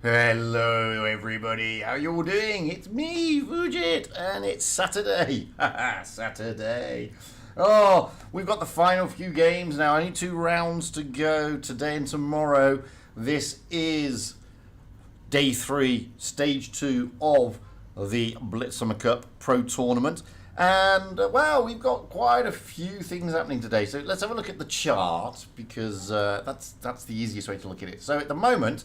Hello everybody, how you all doing? It's me, Fujit, and it's Saturday. Haha, Saturday. Oh, we've got the final few games now. Only 2 rounds to go today and tomorrow. This is day 3, stage 2 of the Blitz Summer Cup Pro Tournament. And, well, we've got quite a few things happening today. So let's have a look at the chart because that's the easiest way to look at it. So at the moment,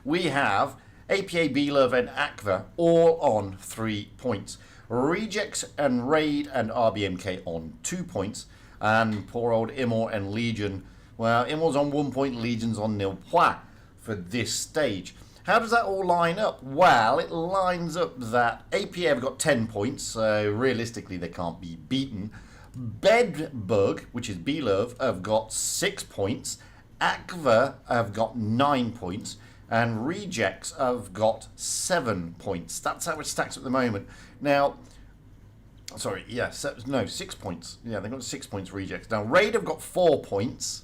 we have APA, BLOVE and ACVA all on 3 points. Rejects and Raid and RBMK on 2 points. And poor old Imor and Legion, well, Imor's on 1 point, Legion's on 0 point for this stage. How does that all line up? Well, it lines up that APA have got 10 points, so realistically they can't be beaten. Bedbug, which is BLOVE, have got 6 points. ACVA have got 9 points. And Rejects have got 7 points. That's how it stacks at the moment. Now, sorry, yeah, 6 points. Yeah, they've got 6 points, Rejects. Now, Raid have got 4 points.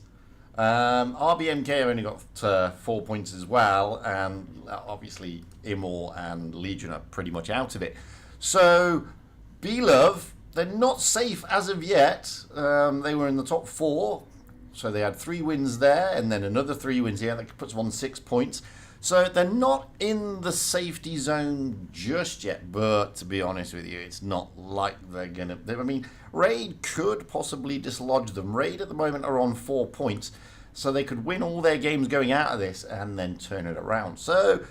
RBMK have only got 4 points as well. And obviously, Imor and Legion are pretty much out of it. So, BLOVE, they're not safe as of yet. They were in the top 4. So they had 3 wins there, and then another 3 wins here. That puts them on 6 points. So they're not in the safety zone just yet. But to be honest with you, it's not like they're going to... I mean, Raid could possibly dislodge them. Raid at the moment are on 4 points. So they could win all their games going out of this and then turn it around. So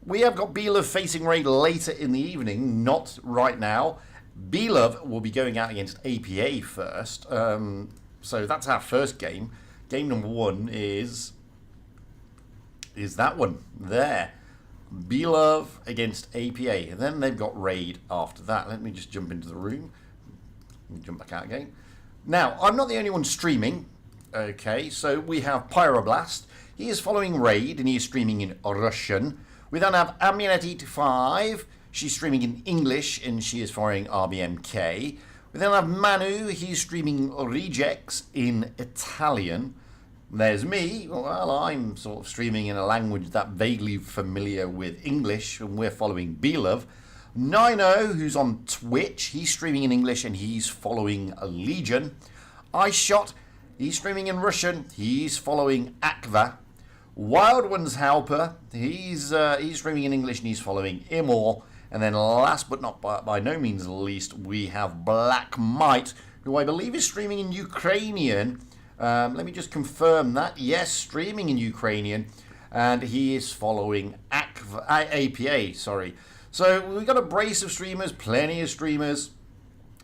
we have got BLOVE facing Raid later in the evening, not right now. BLOVE will be going out against APA first. So that's our first game. Game number 1 is that one there. BLOVE against APA. And then they've got Raid after that. Let me just jump into the room. Jump back out again. Now, I'm not the only one streaming. Okay, so we have Pyroblast. He is following Raid and he is streaming in Russian. We then have Aminet85. She's streaming in English and she is following RBMK. We then have Manu, he's streaming Rejects in Italian. There's me, well, I'm sort of streaming in a language that vaguely familiar with English, and we're following BLOVE. Nino, who's on Twitch, he's streaming in English and he's following Legion. iShot, he's streaming in Russian, he's following ACVA. Wild Ones Halper, he's streaming in English and he's following Imor. And then last but not by no means least, we have Black Might, who I believe is streaming in Ukrainian. Let me just confirm that. Yes, streaming in Ukrainian. And he is following APA, sorry. So we've got a brace of streamers, plenty of streamers.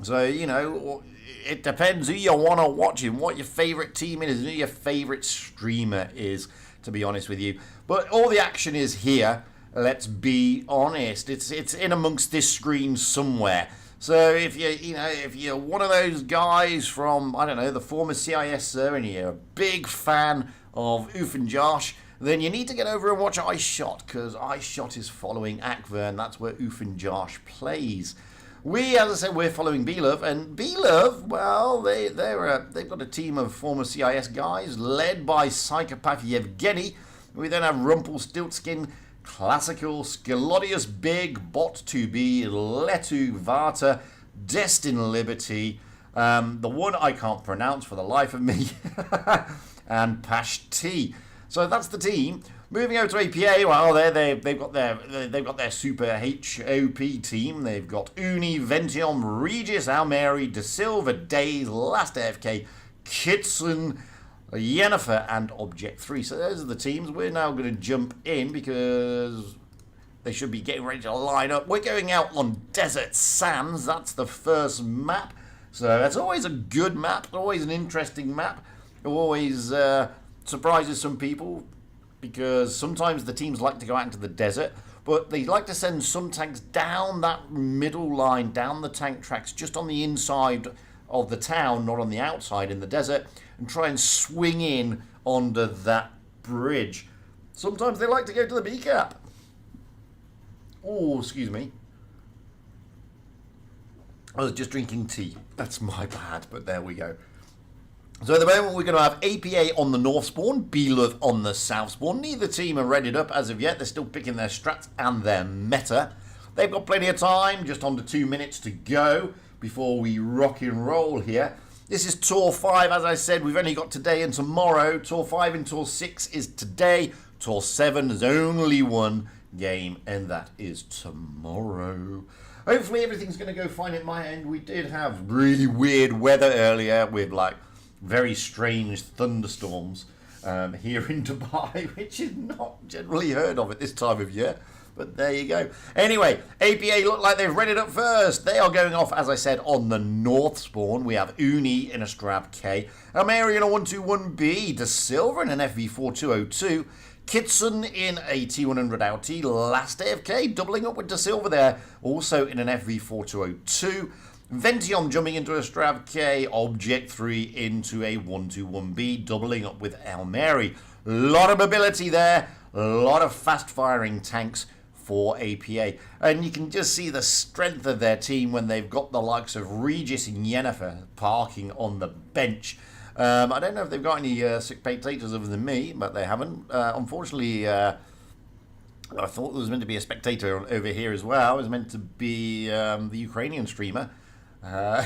So, you know, it depends who you want to watch and what your favourite team is, who your favourite streamer is, to be honest with you. But all the action is here. Let's be honest, it's in amongst this screen somewhere. So if you're one of those guys from, I don't know, the former CIS server and you're a big fan of Oof and Josh, then you need to get over and watch iShot, because iShot is following ACVA and that's where Oof and Josh plays. We, as I said, we're following BLOVE, and BLOVE, well, they've got a team of former CIS guys led by Psychopath Yevgeny. We then have Rumpelstiltskin, Classical, Scalodius Big, Bot2B, Letu Vata, Destin Liberty, the one I can't pronounce for the life of me, and Pash T. So that's the team. Moving over to APA, well, they've got their super HOP team. They've got Uni, Ventium, Regis, Almeri, De Silva, Days, Last AFK, Kitson, Yennefer and Object 3. So those are the teams. We're now going to jump in because they should be getting ready to line up. We're going out on Desert Sands. That's the first map. So that's always a good map, always an interesting map. It always surprises some people because sometimes the teams like to go out into the desert, but they like to send some tanks down that middle line, down the tank tracks, just on the inside of the town, not on the outside in the desert, and try and swing in onto that bridge. Sometimes they like to go to the B cap. Oh, excuse me. I was just drinking tea. That's my bad, but there we go. So at the moment we're going to have APA on the north spawn, BLOVE on the south spawn. Neither team are readied up as of yet. They're still picking their strats and their meta. They've got plenty of time, just under 2 minutes to go before we rock and roll here. This is Tour 5, as I said, we've only got today and tomorrow. Tour 5 and Tour 6 is today. Tour 7 is only one game, and that is tomorrow. Hopefully everything's going to go fine at my end. We did have really weird weather earlier with like very strange thunderstorms here in Dubai, which is not generally heard of at this time of year. But there you go. Anyway, APA look like they've readied up first. They are going off, as I said, on the north spawn. We have Uni in a Strav K, Almeri in a 121B, De Silva in an FV4202, Kitson in a T100 LT, last AFK, doubling up with De Silva there, also in an FV4202. Ventium jumping into a Strav K, Object 3 into a 121B, doubling up with Almeri. A lot of mobility there, a lot of fast-firing tanks for APA. And you can just see the strength of their team when they've got the likes of Regis and Yennefer parking on the bench. I don't know if they've got any spectators other than me, but they haven't. Unfortunately, I thought there was meant to be a spectator over here as well. It was meant to be the Ukrainian streamer.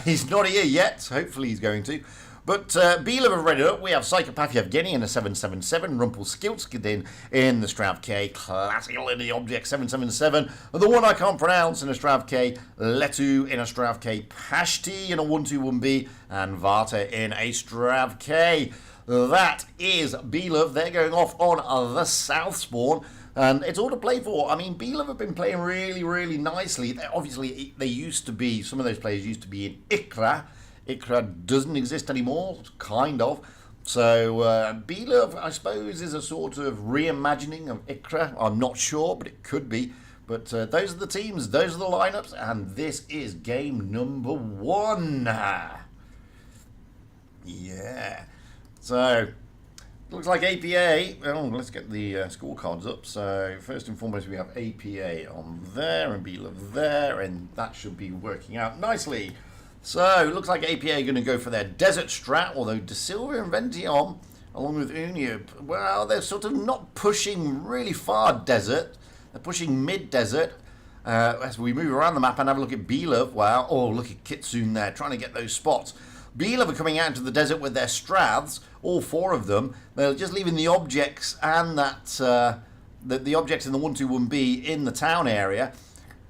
He's not here yet. Hopefully he's going to. But BLOVE have read it up. We have Psychopath Yevgeny in a 777, Rumpelstiltskin in the Strav K, Classical in the Object 777, the one I can't pronounce in a Strav K, Letu in a Strav K, Pashti in a 121B, and Varta in a Strav K. That is BLOVE. They're going off on the south spawn. And it's all to play for. I mean, BLOVE have been playing really, really nicely. Obviously, they used to be, some of those players used to be in Ikra. Ikra doesn't exist anymore, kind of. So, BLOVE, I suppose, is a sort of reimagining of Ikra. I'm not sure, but it could be. But those are the teams, those are the lineups, and this is game number 1. Yeah. So, looks like APA. Oh, let's get the scorecards up. So, first and foremost, we have APA on there and BLOVE there, and that should be working out nicely. So, it looks like APA are going to go for their desert strat, although De Silva and Ventium, along with Unia, well, they're sort of not pushing really far desert. They're pushing mid-desert. As we move around the map and have a look at BLOVE, wow, oh, look at Kitsune there, trying to get those spots. BLOVE are coming out into the desert with their Stravs, all 4 of them. They're just leaving the objects and that the objects in the 121B in the town area.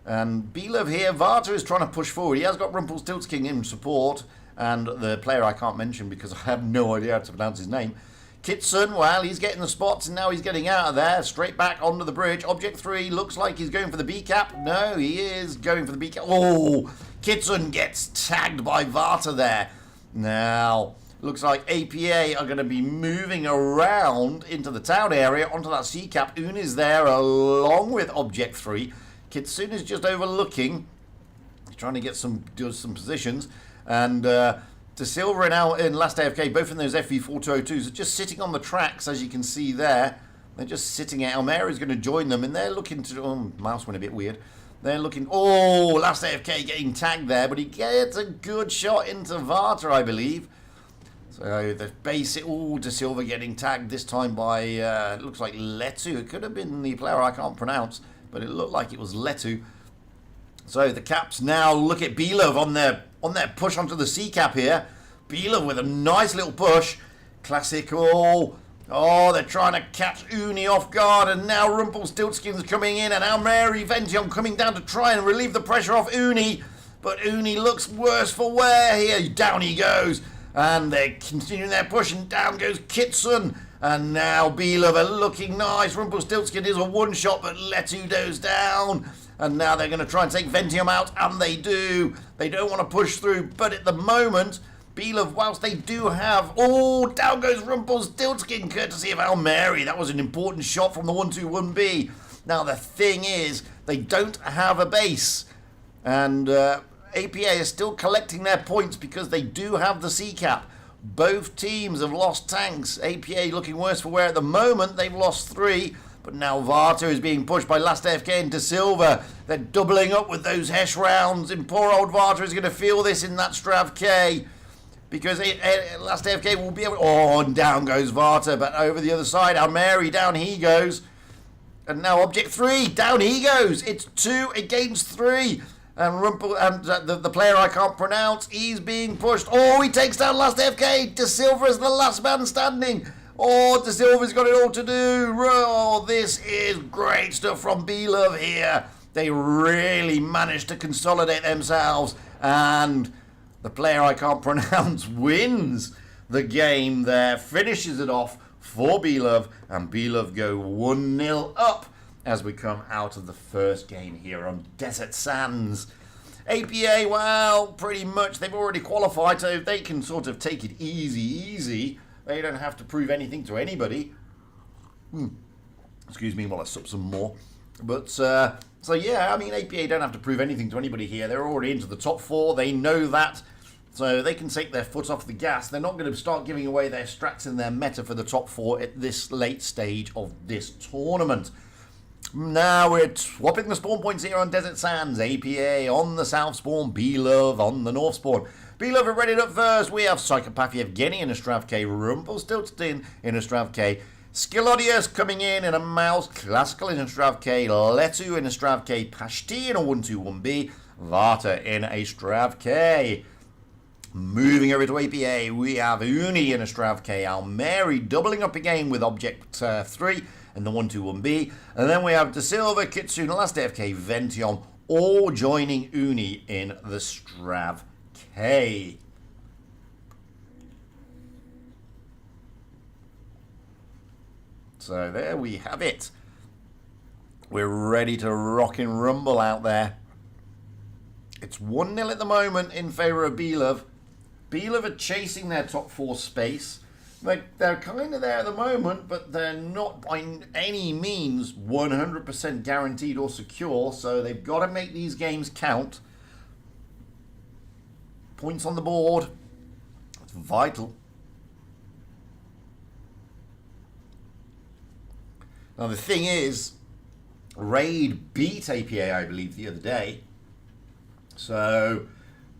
And BLOVE here, Varta is trying to push forward. He has got Rumpelstiltskin in support, and the player I can't mention because I have no idea how to pronounce his name. Kitson, well, he's getting the spots, and now he's getting out of there, straight back onto the bridge. Object 3 looks like he's going for the B cap. No, he is going for the B cap. Oh, Kitson gets tagged by Varta there. Now, looks like APA are going to be moving around into the town area, onto that C cap. Un is there along with Object 3. Kitsune is just overlooking. He's trying to get some positions. And De Silva and in last AFK, both in those FV4202s, are just sitting on the tracks, as you can see there. They're just sitting out. Almeri is going to join them, and they're looking to... Oh, mouse went a bit weird. They're looking... Oh, last AFK getting tagged there, but he gets a good shot into Varta, I believe. So the base... Oh, De Silva getting tagged this time by... it looks like Letu. It could have been the player I can't pronounce, but it looked like it was Letu. So the Caps now look at BLOVE on their push onto the C cap here. BLOVE with a nice little push. Classical. Oh, they're trying to catch Uni off guard, and now Rumpelstiltskin's coming in, and Almeri Ventium coming down to try and relieve the pressure off Uni. But Uni looks worse for wear here. Down he goes. And they're continuing their push, and down goes Kitson. And now BLOVE are looking nice. Rumpelstiltskin is a one-shot, but Letu goes down. And now they're going to try and take Ventium out, and they do. They don't want to push through, but at the moment, BLOVE, whilst they do have... Oh, down goes Rumpelstiltskin, courtesy of Almeri. That was an important shot from the 121B. Now, the thing is, they don't have a base. And APA is still collecting their points because they do have the C cap. Both teams have lost tanks. APA looking worse for wear at the moment. They've lost 3. But now Varta is being pushed by last AFK and De Silva. They're doubling up with those Hesh rounds. And poor old Varta is going to feel this in that Strav K. because last AFK will be able... Oh, and down goes Varta, but over the other side, Almeri, down he goes. And now Object 3, down he goes. It's 2 against 3. And the player I can't pronounce, he's being pushed. Oh, he takes down last AFK. De Silva is the last man standing. Oh, De Silva's got it all to do. Oh, this is great stuff from BLOVE here. They really managed to consolidate themselves. And the player I can't pronounce wins the game there. Finishes it off for BLOVE. And BLOVE go 1-0 up as we come out of the first game here on Desert Sands. APA, well, pretty much they've already qualified, so they can sort of take it easy. They don't have to prove anything to anybody. Excuse me while I sup some more. But, so yeah, I mean, APA don't have to prove anything to anybody here. They're already into the top 4. They know that. So they can take their foot off the gas. They're not going to start giving away their strats and their meta for the top 4 at this late stage of this tournament. Now we're swapping the spawn points here on Desert Sands. APA on the south spawn, BLOVE on the north spawn. BLOVE are ready up first. We have Psychopath Yevgeny in a Stravk, Rumpelstiltskin in a Stravk, Skilodius coming in a mouse, Classical in a Stravk, Letu in a Stravk, Pashti in a 1-2-1B, Varta in a Stravk. Moving over to APA, we have Uni in a Stravk, Almeri doubling up again with Object 3 and the 1-2-1B. And then we have De Silva, Kitsune, last AFK, Vention, all joining Uni in the Stravk. So there we have it. We're ready to rock and rumble out there. It's 1-0 at the moment in favour of BLOVE. BLOVE are chasing their top 4 space. They're kind of there at the moment, but they're not by any means 100% guaranteed or secure, so they've got to make these games count. Points on the board. It's vital. Now the thing is, Raid beat APA, I believe, the other day. So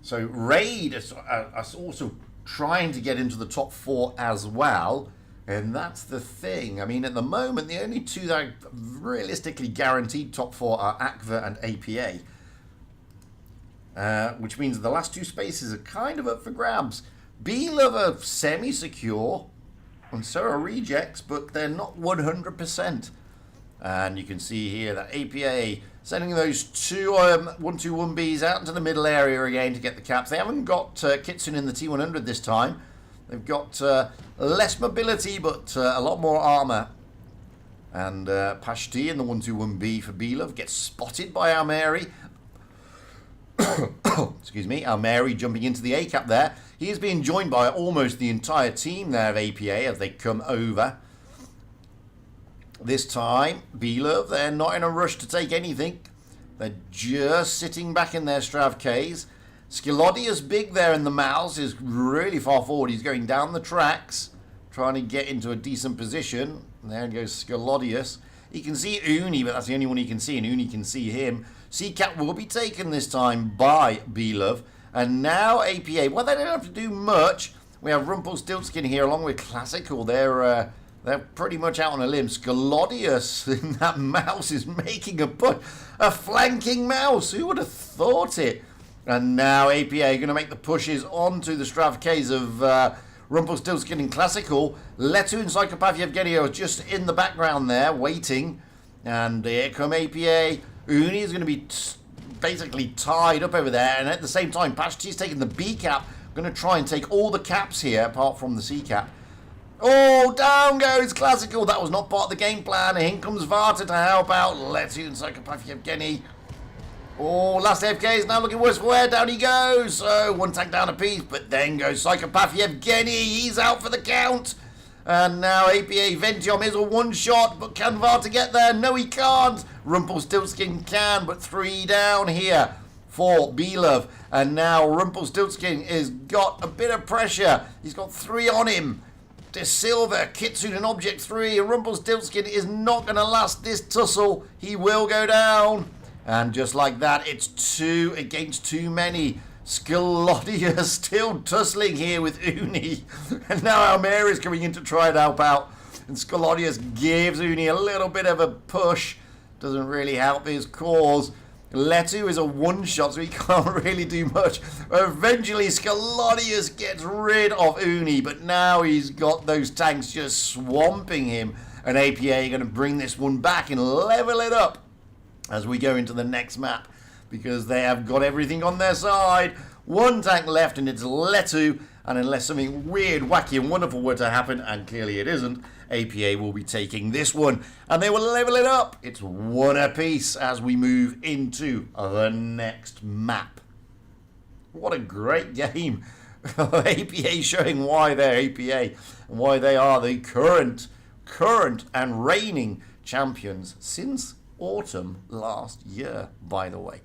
Raid is also trying to get into the top 4 as well, and that's the thing. I mean, at the moment, the only 2 that are realistically guaranteed top 4 are ACVA and APA, which means the last 2 spaces are kind of up for grabs. BLOVE are semi-secure, and so are Rejects, but they're not 100%. And you can see here that APA sending those 2 1-2-1Bs out into the middle area again to get the caps. They haven't got Kitsune in the T100 this time. They've got less mobility, but a lot more armor. And Pashti in the 1-2-1B for BLOVE gets spotted by Almeri. Excuse me, Almeri jumping into the A-cap there. He is being joined by almost the entire team there of APA as they come over. This time, BLOVE, they're not in a rush to take anything. They're just sitting back in their Stravks. Skilodius big there in the mouse is really far forward. He's going down the tracks, trying to get into a decent position. There goes Skilodius. He can see Uni, but that's the only one he can see, and Uni can see him. C-Cap will be taken this time by BLOVE. And now APA, well, they don't have to do much. We have Rumpelstiltskin here along with Classical. They're pretty much out on a limb. Skilodius in that mouse is making a push. A flanking mouse. Who would have thought it? And now APA are going to make the pushes onto the Stravks of Rumpelstiltskin and Classical. Letu and Psychopath Yevgeny are just in the background there, waiting. And here come APA. Uni is going to be basically tied up over there. And at the same time, Pashti's taking the B cap. Going to try and take all the caps here, apart from the C cap. Oh, down goes Classical. That was not part of the game plan. In comes Varta to help out. Letu and Psychopath Yevgeny. Oh, last AFK is now looking worse for wear. Down he goes. So, 1 tank down a piece. But then goes Psychopath Yevgeny. He's out for the count. And now APA Vention is a 1-shot. But can Varta get there? No, he can't. Rumpelstiltskin can. But 3 down here for BLOVE. And now Rumpelstiltskin has got a bit of pressure. He's got 3 on him. De Silva, Kitsune and Object 3. And Rumpelstiltskin is not going to last this tussle. He will go down. And just like that, it's 2 against too many. Scallodia still tussling here with Uni. And now Almeri is coming in to try and help out. And Scallodia gives Uni a little bit of a push. Doesn't really help his cause. Letu is a one-shot, so he can't really do much. Eventually, Scallodia gets rid of Uni, but now he's got those tanks just swamping him. And APA are going to bring this one back and level it up as we go into the next map, because they have got everything on their side. One tank left, and it's Letu. And unless something weird, wacky, and wonderful were to happen, and clearly it isn't, APA will be taking this one, and they will level it up. It's one apiece as we move into the next map. What a great game. APA showing why they're APA, and why they are the current and reigning champions since autumn last year, by the way.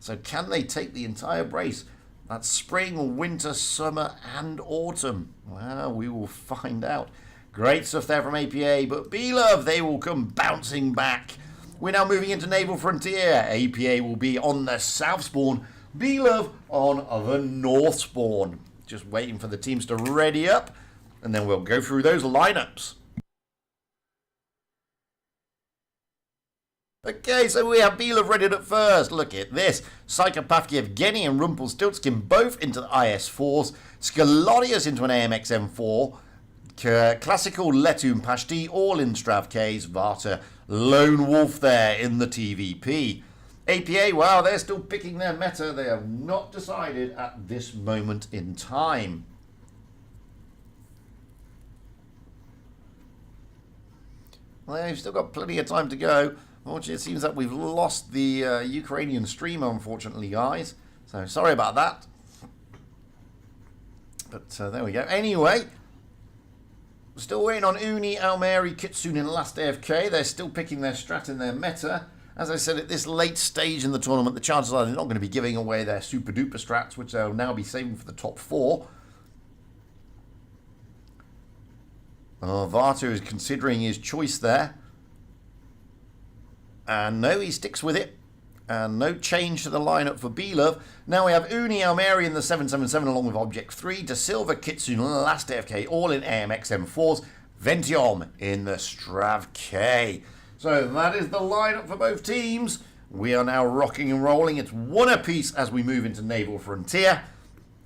So can they take the entire brace? That's spring, winter, summer, and autumn. Well, we will find out. Great stuff there from APA, but BLOVE, they will come bouncing back. We're now moving into Naval Frontier. APA will be on the south spawn, BLOVE on the north spawn. Just waiting for the teams to ready up, and then we'll go through those lineups. Okay, so we have BLOVE ready at first. Look at this. Psychopath Yevgeny and Rumpelstiltskin both into the IS-4s. Scallodia into an AMX M4. Classical Letu and Pashti all in Strav Ks. Varta, Lone Wolf there in the TVP. APA, well, they're still picking their meta. They have not decided at this moment in time. Well, they've still got plenty of time to go. Unfortunately, it seems that we've lost the Ukrainian streamer, unfortunately, guys. So, sorry about that. But there we go. Anyway, we're still waiting on Uni, Almeri, Kitsune in last AFK. They're still picking their strat in their meta. As I said, at this late stage in the tournament, the chances are they're not going to be giving away their super-duper strats, which they'll now be saving for the top 4. Varta is considering his choice there. And no, he sticks with it. And no change to the lineup for BLOVE. Now we have Uni, Almeri in the 777 along with Object 3. De Silva, Kitsune, last AFK, all in AMX M4s. Ventiom in the Strav K. So that is the lineup for both teams. We are now rocking and rolling. It's one apiece as we move into Naval Frontier.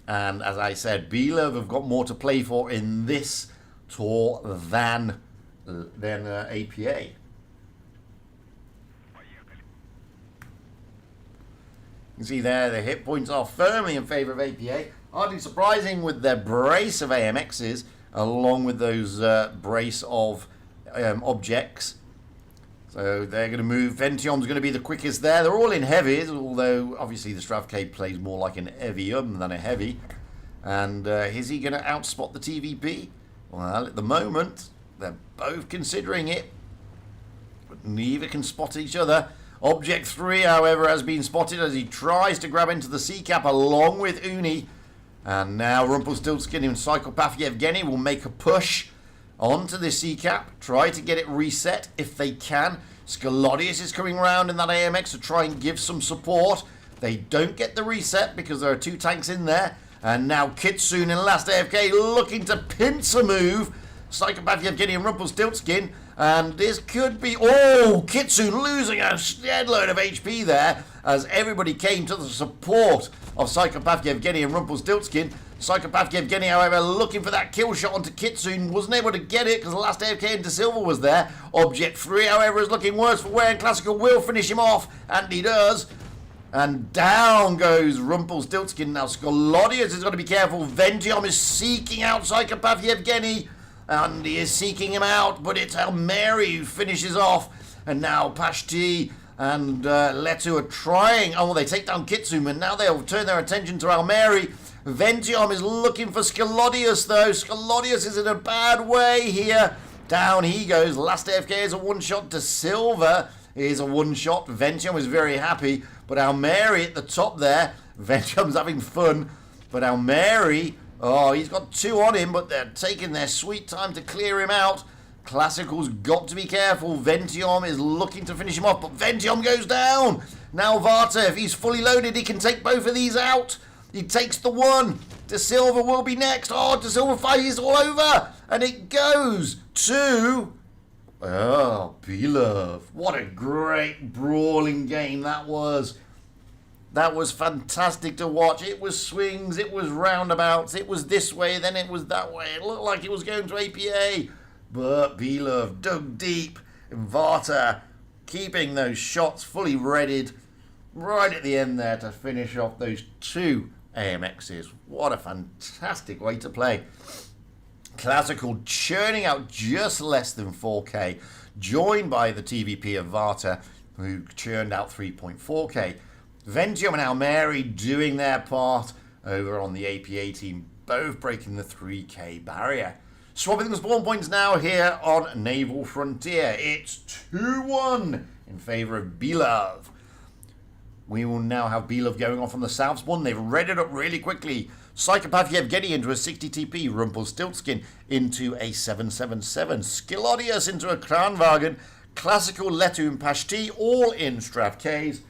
And as I said, BLOVE have got more to play for in this tour than APA. You can see there the hit points are firmly in favour of APA. Hardly surprising with their brace of AMXs along with those brace of objects. So they're going to move. Ventiom's going to be the quickest there. They're all in heavies, although obviously the Strav K plays more like an heavium than a heavy. And is he going to outspot the TVP? Well, at the moment, they're both considering it. But neither can spot each other. Object 3, however, has been spotted as he tries to grab into the C-cap along with Uni. And now Rumpelstiltskin and Psychopath Yevgeny will make a push onto the C-cap. Try to get it reset if they can. Scallodia is coming around in that AMX to try and give some support. They don't get the reset because there are 2 tanks in there. And now Kitsune in last AFK looking to pinch a move. Psychopath Yevgeny and Rumpelstiltskin. And this could be... Oh, Kitsune losing a shed load of HP there as everybody came to the support of Psychopath Yevgeny and Rumpelstiltskin. Psychopath Yevgeny, however, looking for that kill shot onto Kitsune. Wasn't able to get it because the last AFK and De Silva was there. Object 3, however, is looking worse for wear, and Classical will finish him off. And he does. And down goes Rumpelstiltskin. Now Scallodia has got to be careful. Ventiom is seeking out Psychopath Yevgeny. And he is seeking him out, but it's Almeri who finishes off. And now Pashti and Letu are trying. Oh, well, they take down Kitsune, and now they'll turn their attention to Almeri. Ventiom is looking for Scallodia, though. Scallodia is in a bad way here. Down he goes. Last AFK is a one-shot. De Silva is a one-shot. Ventiom is very happy, but Almeri at the top there. Ventiom's having fun, but Almeri... Oh, he's got 2 on him, but they're taking their sweet time to clear him out. Classical's got to be careful. Ventiom is looking to finish him off, but Ventiom goes down. Now Varta, if he's fully loaded, he can take both of these out. He takes the one. De Silva will be next. Oh, De Silva fires all over. And it goes to... Oh, BLOVE. What a great brawling game that was. That was fantastic to watch. It was swings, it was roundabouts, it was this way, then it was that way. It looked like it was going to APA. But BLOVE dug deep. And Varta keeping those shots fully readied right at the end there to finish off those two AMXs. What a fantastic way to play. Classical churning out just less than 4K, joined by the TVP of Varta, who churned out 3.4K. Ventium and Almeri doing their part over on the APA team, both breaking the 3K barrier. Swapping the spawn points now here on Naval Frontier. It's 2-1 in favour of BLOVE. We will now have BLOVE going off on the south spawn. They've read it up really quickly. Psychopath Yevgeny into a 60 TP. Rumpelstiltskin into a 777. Skilodius into a Kranwagen. Classical Letu and Pashti all in Strav Ks.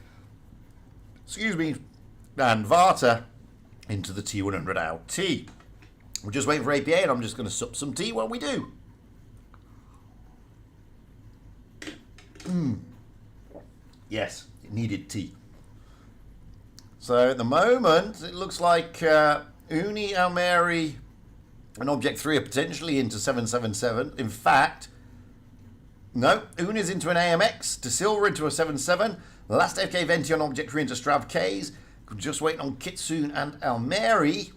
Excuse me. And Varta into the T100 LT. We're just waiting for APA and I'm just going to sup some tea while we do. Yes, it needed tea. So at the moment, it looks like Uni, Almeri, and Object 3 are potentially into 777. In fact, no, Uni's into an AMX, De Silva into a 77. Last FK Venti on Object 3 into Strav Ks. Just waiting on Kitsune and Almeri.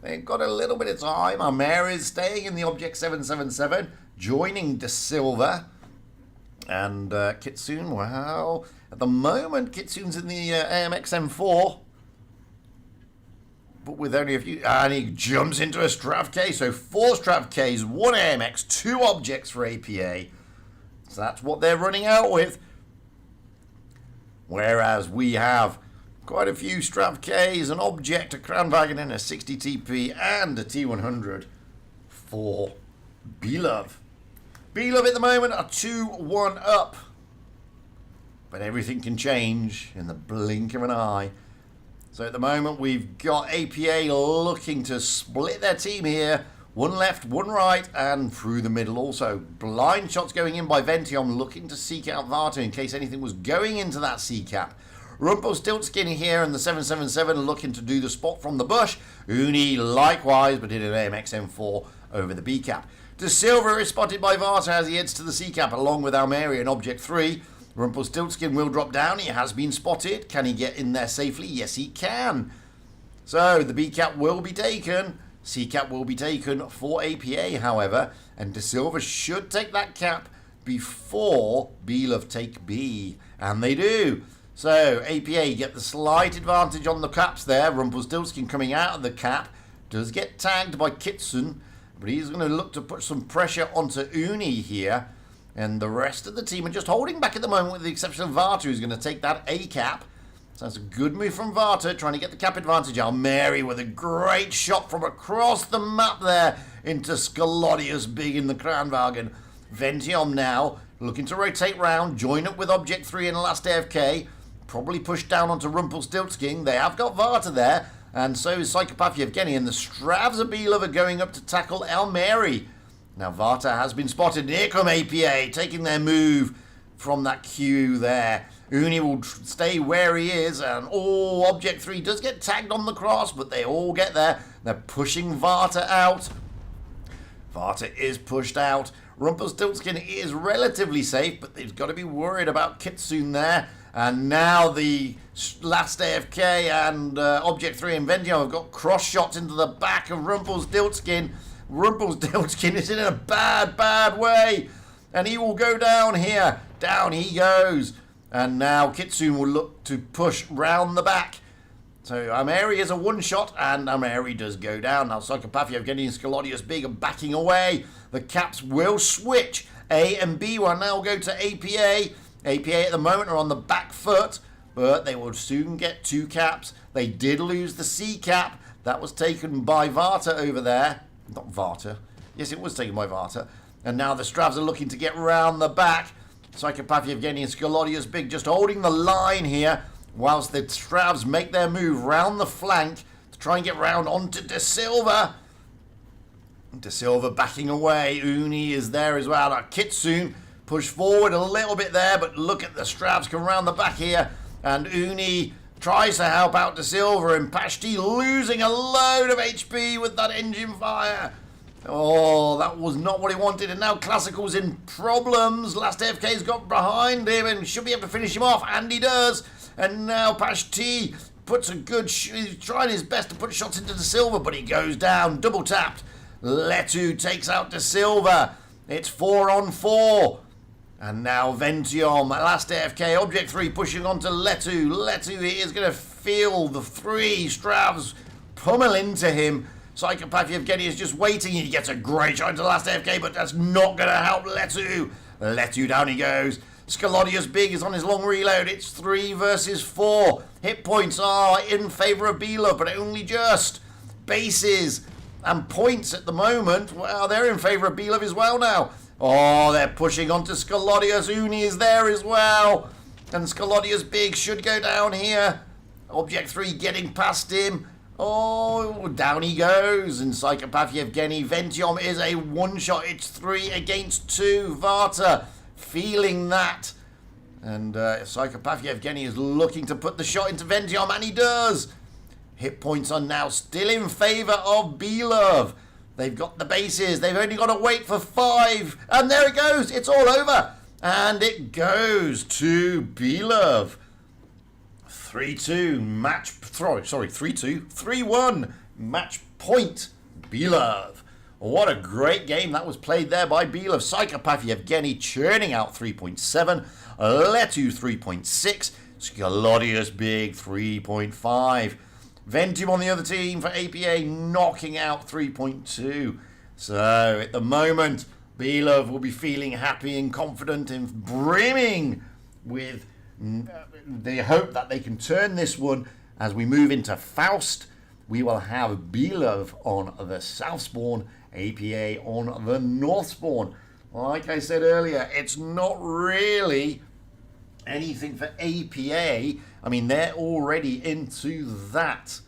They've got a little bit of time. Almeri is staying in the Object 777, joining De Silva. And Kitsune, well, at the moment, Kitsune's in the AMX M4. But with only a few... And he jumps into a Strav K. So 4 Strav Ks, 1 AMX, 2 objects for APA. So that's what they're running out with. Whereas we have quite a few Strav Ks, an object, a Kranwagen, and a 60 TP, and a T100 for BLOVE. BLOVE at the moment are 2-1 up. But everything can change in the blink of an eye. So at the moment we've got APA looking to split their team here. 1 left, 1 right, and through the middle also. Blind shots going in by Ventium, looking to seek out Varta in case anything was going into that C-cap. Rumpelstiltskin here in the 777 looking to do the spot from the bush. Uni likewise, but in an AMX M4 over the B-cap. De Silva is spotted by Varta as he heads to the C-cap along with Almeri and Object 3. Rumpelstiltskin will drop down. He has been spotted. Can he get in there safely? Yes, he can. So the B-cap will be taken. C-cap will be taken for APA, however. And De Silva should take that cap before BLOVE take B. And they do. So APA get the slight advantage on the caps there. Rumpelstiltskin coming out of the cap. Does get tagged by Kitsune. But he's going to look to put some pressure onto Uni here. And the rest of the team are just holding back at the moment with the exception of Varta, who's going to take that A cap. So that's a good move from Varta, trying to get the cap advantage. Almeri with a great shot from across the map there into Skilodius big in the Kranwagen. Ventium now looking to rotate round, join up with Object 3 in the last AFK. Probably push down onto Rumpelstiltskin. They have got Varta there. And so is Psychopath Yevgeny. And the Stravs of BLOVE are going up to tackle Almeri. Now Varta has been spotted. And here come APA taking their move from that queue there. Uni will stay where he is. And Object 3 does get tagged on the cross. But they all get there. They're pushing Varta out. Varta is pushed out. Rumpelstiltskin is relatively safe. But they've got to be worried about Kitsune there. And now the last AFK and Object 3 and Ventium have got cross shots into the back of Rumpelstiltskin. Rumpelstiltskin is in a bad way. And he will go down here. Down he goes. And now Kitsune will look to push round the back. So Almeri is a one-shot and Almeri does go down. Now Psychopath Yevgeny and Skilodius big are backing away. The caps will switch. A and B will now go to APA. APA at the moment are on the back foot, but they will soon get 2 caps. They did lose the C cap. That was taken by Varta over there. Not Varta. Yes, it was taken by Varta. And now the Stravs are looking to get round the back. Psychopath Yevgeny and Skolodius Big just holding the line here whilst the Stravs make their move round the flank to try and get round onto De Silva. De Silva backing away. Uni is there as well. Kitsune push forward a little bit there, but look at the Stravs come round the back here. And Uni tries to help out De Silva, and Pashti losing a load of HP with that engine fire. Oh, that was not what he wanted, and now Classical's in problems. Last AFK's got behind him and should be able to finish him off, and he does. And now Pashti puts a good he's trying his best to put shots into De Silva, but he goes down, double tapped. Letu takes out De Silva. It's 4 on 4. And now Ventium, last AFK, Object 3 pushing on to Letu. Letu is going to feel the 3 Stravs pummel into him. Psychopath Yevgeny is just waiting. He gets a great shot into the last AFK, but that's not going to help Letu. Letu down he goes. Skolodius Big is on his long reload. It's 3 versus 4. Hit points are in favour of BLOVE, but only just. Bases and points at the moment, well, they're in favour of BLOVE as well now. Oh, they're pushing onto Skolodius. Uni is there as well. And Skolodius Big should go down here. Object 3 getting past him. Oh, down he goes. And Psychopath Yevgeny. Ventium is a one-shot. It's 3 against 2. Varta feeling that. And Psychopath Yevgeny is looking to put the shot into Ventium, and he does. Hit points are now still in favour of BLOVE. They've got the bases. They've only got to wait for 5. And there it goes. It's all over. And it goes to BLOVE. 3-2 match. Sorry, 3-2. 3-1 match point. BLOVE. What a great game that was played there by BLOVE. Psychopath Yevgeny churning out 3.7. Letu 3.6. Skolodius Big 3.5. Ventium on the other team for APA knocking out 3.2. So at the moment, BLOVE will be feeling happy and confident and brimming with the hope that they can turn this one. As we move into Faust, we will have BLOVE on the south spawn, APA on the north spawn. Like I said earlier, it's not really anything for APA. I mean, they're already into that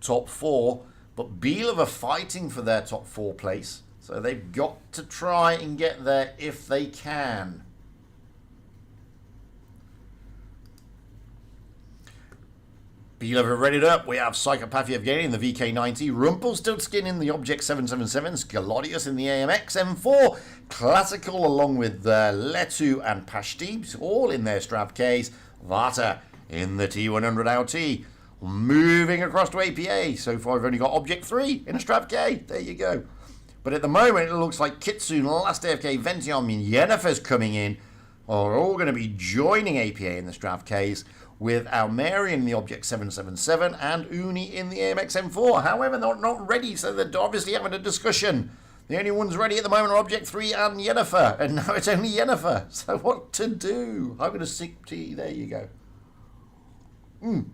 top 4, but BLOVE are fighting for their top 4 place, so they've got to try and get there if they can. BLOVE are readied up. We have Psychopath Yevgeny in the VK90, Rumpelstiltskin in the Object 777, Skolodius in the AMX M4, Classical along with Letu and Pashti, all in their Strav Ks, Varta in the T100 LT. Moving across to APA. So far I've only got Object 3 in a Strav K. There you go. But at the moment it looks like Kitsune, last AFK, Ventium and Yennefer's coming in are all going to be joining APA in the Strav Ks, with Almerian in the Object 777 and Uni in the AMX M4. However, they're not ready, so they're obviously having a discussion. The only ones ready at the moment are Object 3 and Yennefer, and now it's only Yennefer. So what to do? I'm going to sip tea. There you go. And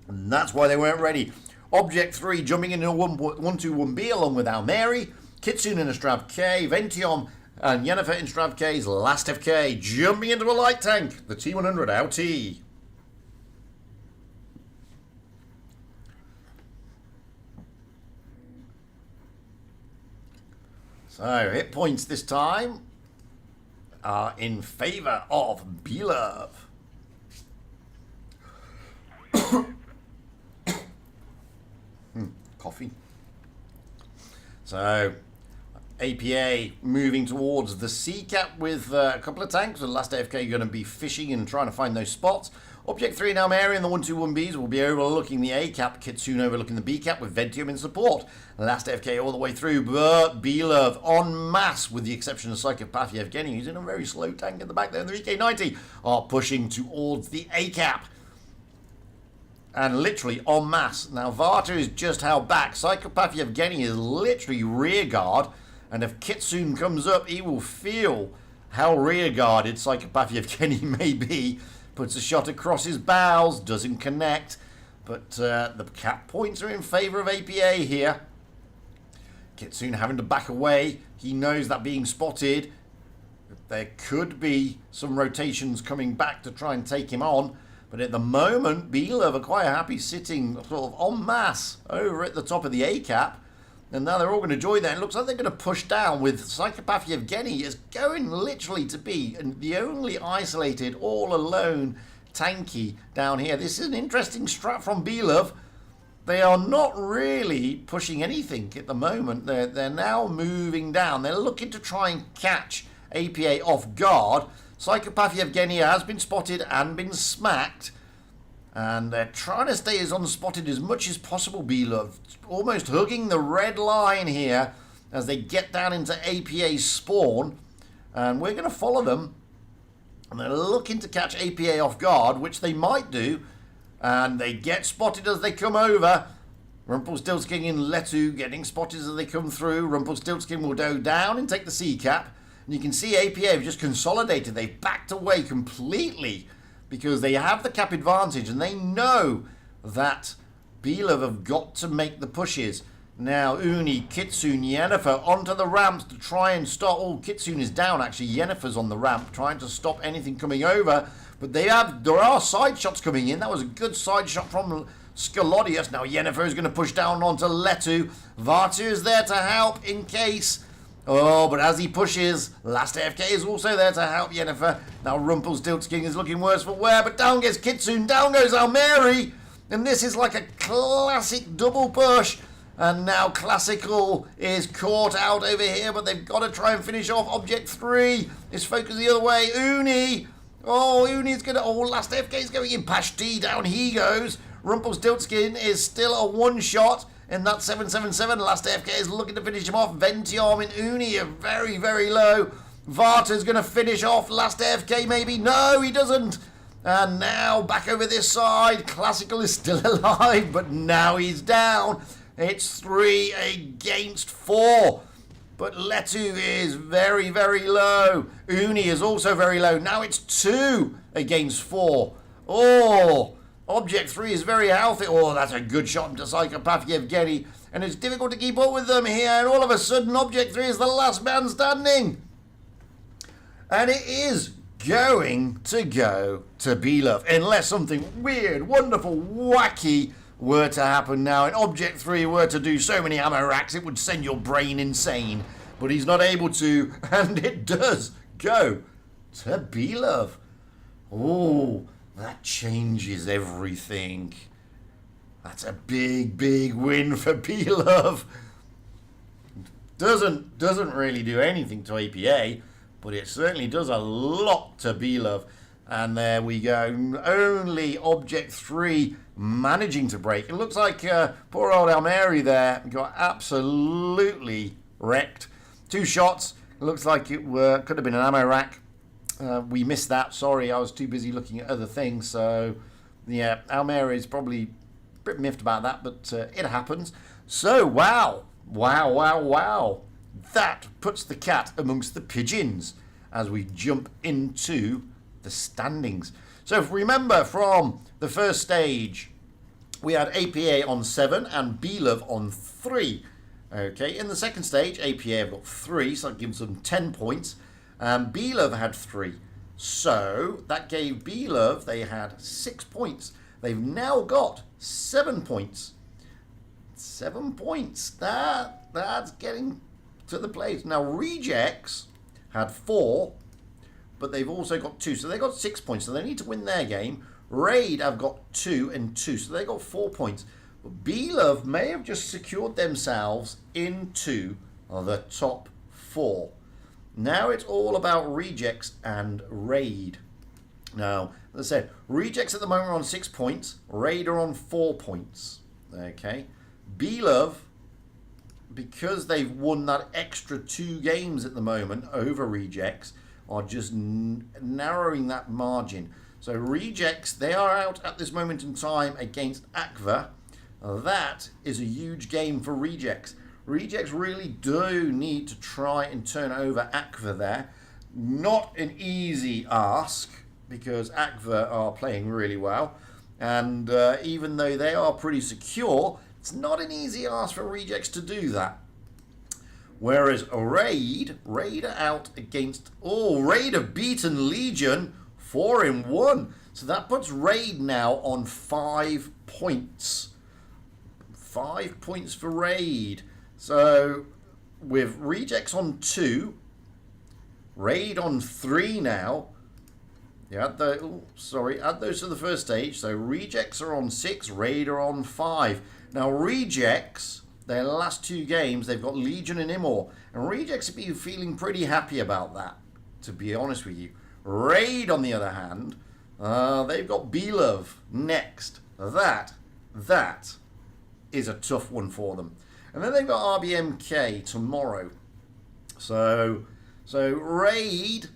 that's why they weren't ready. Object 3 jumping into a 121B along with Almeri, Kitsune in a Strav K, Ventium and Yennefer in Strav K's last FK, jumping into a light tank, the T100 LT. So, hit points this time are in favour of BLOVE. Coffee. So, APA moving towards the C cap with a couple of tanks. The last AFK going to be fishing and trying to find those spots. Object 3 now Mary and the 121Bs will be overlooking the A cap. Kitsune overlooking the B cap with Ventium in support. Last AFK all the way through, but BLOVE en masse, with the exception of Psychopath Yevgeny, who's in a very slow tank in the back there. The EK90 are pushing towards the A cap. And literally en masse. Now Varta is just held back. Psychopath Yevgeny is literally rear guard. And if Kitsune comes up, he will feel how rear guarded Psychopath Yevgeny may be. Puts a shot across his bows, doesn't connect. But the cap points are in favour of APA here. Kitsune having to back away. He knows that being spotted. There could be some rotations coming back to try and take him on. But at the moment, BLOVE are quite happy sitting sort of en masse over at the top of the A cap. And now they're all going to join there. It looks like they're going to push down with Psychopath Yevgeny is going literally to be the only isolated, all alone tanky down here. This is an interesting strat from BLOVE. They are not really pushing anything at the moment. They're now moving down. They're looking to try and catch APA off guard. Psychopath Yevgeny has been spotted and been smacked. And they're trying to stay as unspotted as much as possible, BLOVE. Almost hugging the red line here as they get down into APA's spawn. And we're going to follow them. And they're looking to catch APA off guard, which they might do. And they get spotted as they come over. Rumpelstiltskin and Letu getting spotted as they come through. Rumpelstiltskin will go down and take the C cap. And you can see APA have just consolidated. They've backed away completely because they have the cap advantage and they know that BLOVE have got to make the pushes. Now Uni, Kitsune, Yennefer onto the ramps to try and stop. Oh, Kitsune is down actually. Yennefer's on the ramp trying to stop anything coming over. But there are side shots coming in. That was a good side shot from Scalodius. Now Yennefer is going to push down onto Letu. Vartu is there to help in case. Oh, but as he pushes, Last AFK is also there to help Yennefer. Now Rumpelstiltskin is looking worse for wear, but down goes Kitsune, down goes Almeri. And this is like a classic double push. And now Classical is caught out over here, but they've got to try and finish off. Object 3 is focused the other way. Uni. Oh, Uni's going to... Oh, Last AFK is going in. Pashti, down he goes. Rumpelstiltskin is still a one-shot. In that 777, Last AFK is looking to finish him off. Ventiom and Uni are very, very low. Varta's going to finish off Last AFK maybe. No, he doesn't. And now back over this side. Classical is still alive, but now he's down. It's 3 against 4. But Letu is very, very low. Uni is also very low. Now it's 2 against 4. Oh, Object 3 is very healthy. Oh, that's a good shot into Psychopath Yevgeny. And it's difficult to keep up with them here. And all of a sudden, Object 3 is the last man standing. And it is going to go to BLOVE. Unless something weird, wonderful, wacky were to happen now. And Object 3 were to do so many ammo racks, it would send your brain insane. But he's not able to. And it does go to BLOVE. Oh, that changes everything. That's a big, big win for BLOVE. Doesn't really do anything to APA, but it certainly does a lot to BLOVE. And there we go. Only Object 3 managing to break. It looks like poor old Almeri there got absolutely wrecked. 2 shots. It looks like it could have been an ammo rack. We missed that. Sorry, I was too busy looking at other things. So, yeah, Almeri is probably a bit miffed about that, but it happens. So, wow. That puts the cat amongst the pigeons as we jump into the standings. So, if we remember from the first stage, we had APA on 7 and BLOVE on 3. Okay, in the second stage, APA have got 3, so that gives them 10 points. BLOVE had 3. So that gave BLOVE, they had 6 points. They've now got 7 points. 7 points. That's getting to the place. Now Rejects had 4, but they've also got 2. So they got 6 points. So they need to win their game. Raid have got 2 and 2. So they got 4 points. But BLOVE may have just secured themselves into the top 4. Now it's all about Rejects and Raid. Now, as I said, Rejects at the moment are on 6 points. Raid are on 4 points. Okay. BLOVE, because they've won that extra 2 games at the moment over Rejects, are just narrowing that margin. So Rejects, they are out at this moment in time against Aqua. That is a huge game for Rejects. Rejects really do need to try and turn over Aqua there. Not an easy ask because Aqua are playing really well. And even though they are pretty secure, it's not an easy ask for Rejects to do that. Whereas Raid are out against... Oh, Raid have beaten Legion 4-1. So that puts Raid now on 5 points. 5 points for Raid. So with Rejects on 2, Raid on 3 now. Yeah, add those to the first stage. So Rejects are on 6, Raid are on 5. Now Rejects, their last 2 games, they've got Legion and Immor. And Rejects have been feeling pretty happy about that, to be honest with you. Raid, on the other hand, they've got BLOVE next. That is a tough one for them. And then they've got RBMK tomorrow. So Raid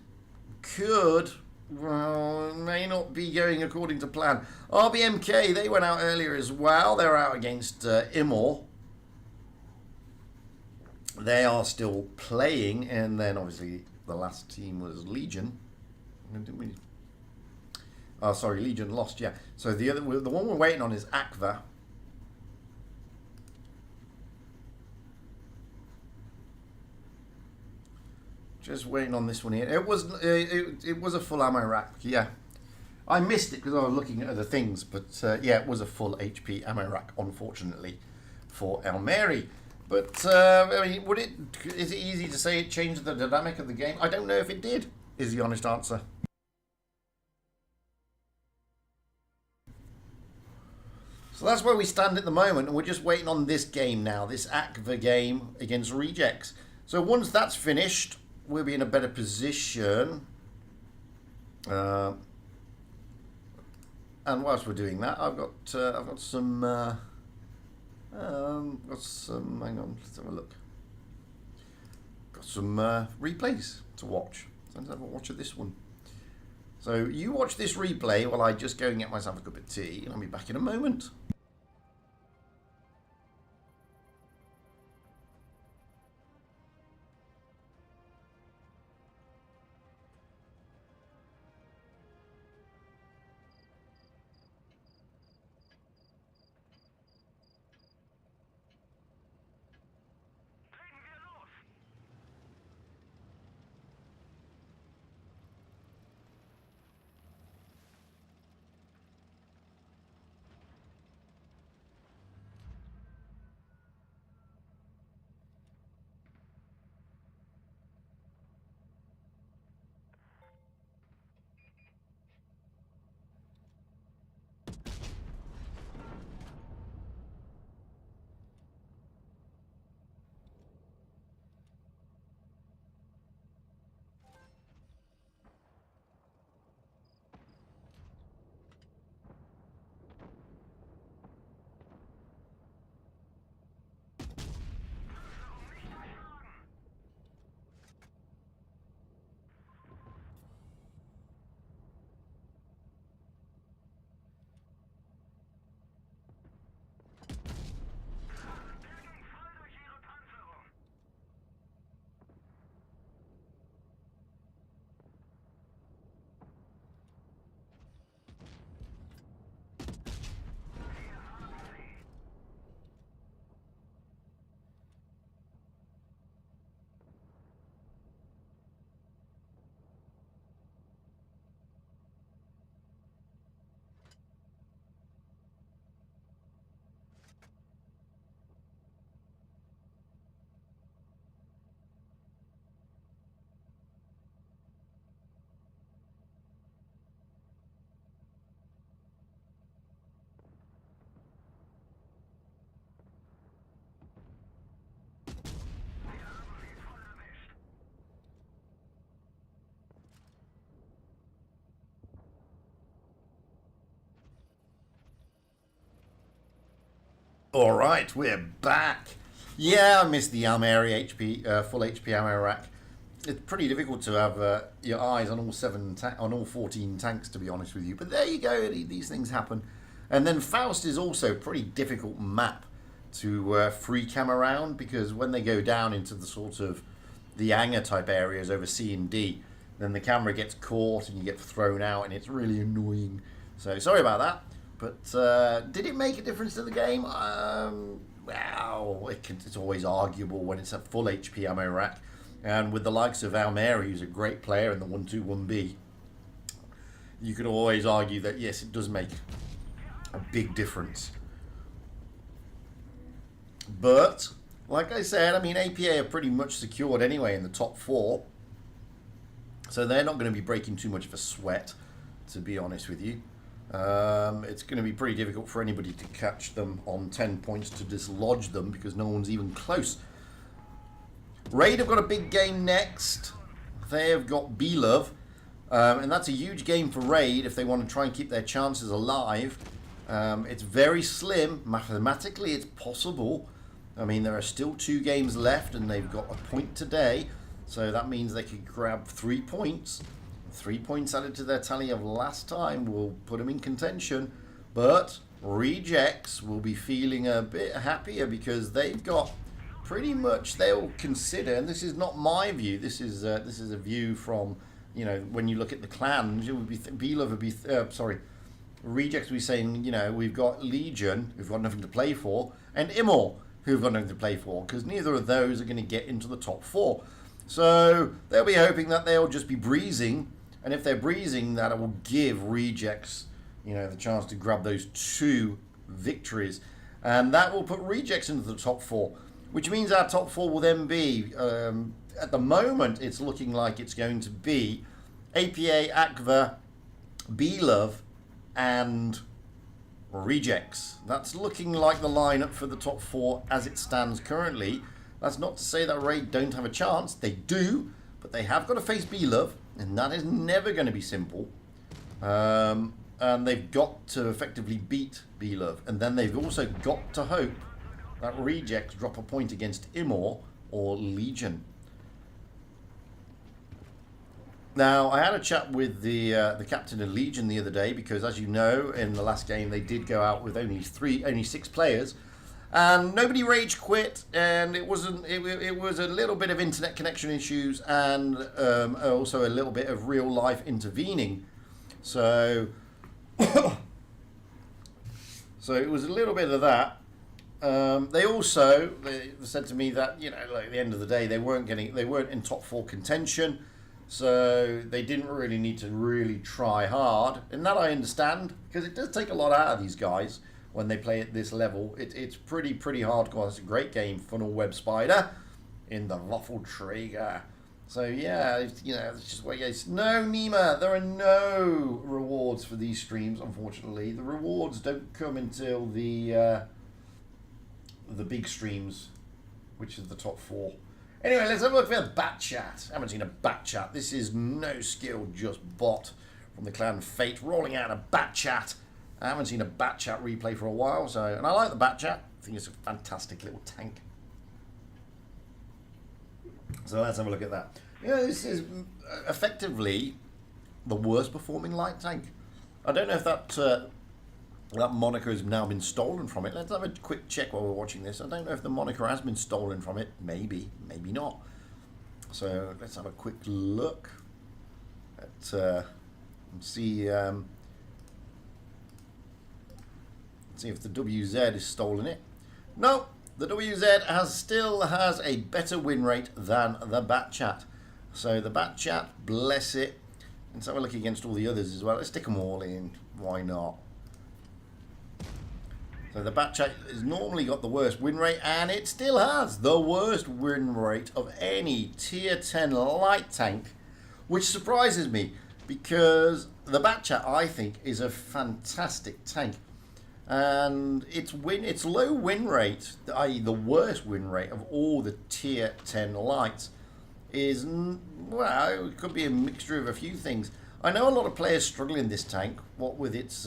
could... Well, may not be going according to plan. RBMK, they went out earlier as well. They're out against Immor. They are still playing, and then obviously the last team was Legion. Didn't we? Oh, sorry, Legion lost. Yeah. So the one we're waiting on is Akva. Just waiting on this one here. It was a full ammo rack. Yeah, I missed it because I was looking at other things. But yeah, it was a full HP ammo rack, unfortunately, for Elmeri. But I mean, is it easy to say it changed the dynamic of the game? I don't know if it did. Is the honest answer. So that's where we stand at the moment, and we're just waiting on this game now, this Akva game against Rejects. So once that's finished, we'll be in a better position. And whilst we're doing that, I've got some. Hang on, let's have a look. Got some replays to watch. So let's have a watch of this one. So you watch this replay while I just go and get myself a cup of tea, and I'll be back in a moment. All right, we're back. Yeah, I missed the Elmeri full HP ammo rack. It's pretty difficult to have your eyes on all 14 tanks, to be honest with you. But there you go. These things happen. And then Faust is also a pretty difficult map to free cam around, because when they go down into the sort of the hangar type areas over C and D, then the camera gets caught and you get thrown out, and it's really annoying. So sorry about that. But did it make a difference to the game? well, it's always arguable when it's a full HP ammo rack. And with the likes of Almeri, who's a great player in the 121B, you could always argue that, yes, it does make a big difference. But, like I said, I mean, APA are pretty much secured anyway in the top 4. So they're not going to be breaking too much of a sweat, to be honest with you. It's going to be pretty difficult for anybody to catch them on 10 points to dislodge them because no one's even close. Raid have got a big game next. They have got BLOVE. And that's a huge game for Raid if they want to try and keep their chances alive. It's very slim. Mathematically, it's possible. I mean, there are still 2 games left and they've got a point today. So that means they could grab 3 points. 3 points added to their tally of last time will put them in contention. But Rejects will be feeling a bit happier because they've got pretty much, they'll consider, and this is not my view, this is a view from, you know, when you look at the clans, it would be BLOVE would be Rejects would be saying, you know, we've got Legion, who've got nothing to play for, and Immor, who've got nothing to play for, because neither of those are going to get into the top 4. So they'll be hoping that they'll just be breezing, and if they're breezing, that will give Rejects, you know, the chance to grab those 2 victories, and that will put Rejects into the top 4. Which means our top 4 will then be, at the moment, it's looking like it's going to be APA, ACVA, BLOVE, and Rejects. That's looking like the lineup for the top 4 as it stands currently. That's not to say that Raid don't have a chance. They do, but they have got to face BLOVE, and that is never going to be simple. And they've got to effectively beat BLOVE, and then they've also got to hope that Rejects drop a point against Immor or Legion. Now, I had a chat with the captain of Legion the other day because, as you know, in the last game they did go out with only 6 players, and nobody rage quit, and it was a little bit of internet connection issues and also a little bit of real life intervening. So, so it was a little bit of that. They said to me that, you know, like at the end of the day, they weren't in top 4 contention, so they didn't really need to really try hard, and that I understand because it does take a lot out of these guys when they play at this level. It's pretty hardcore. It's a great game, Funnel Web Spider in the Waffle-Träger. So yeah, you know, it's just what it's no Nima. There are no rewards for these streams, unfortunately. The rewards don't come until the big streams, which is the top 4. Anyway, let's have a look at the bat chat. I haven't seen a bat chat. This is no skill, just bot from the clan Fate rolling out a bat chat. I haven't seen a bat chat replay for a while, so, and I like the bat chat. I think it's a fantastic little tank. So let's have a look at that. You know, this is effectively the worst performing light tank. I don't know if that moniker has now been stolen from it. Let's have a quick check while we're watching this. I don't know if the moniker has been stolen from it. Maybe, maybe not. So let's have a quick look at see if the WZ has stolen it. No, the WZ still has a better win rate than the Bat Chat. So the Bat Chat, bless it. Let's have a look against all the others as well. Let's stick them all in. Why not? So the Bat Chat has normally got the worst win rate, and it still has the worst win rate of any tier 10 light tank, which surprises me because the Bat Chat, I think, is a fantastic tank. And its low win rate, i.e. the worst win rate of all the tier 10 lights, is, well, it could be a mixture of a few things. I know a lot of players struggle in this tank, what with its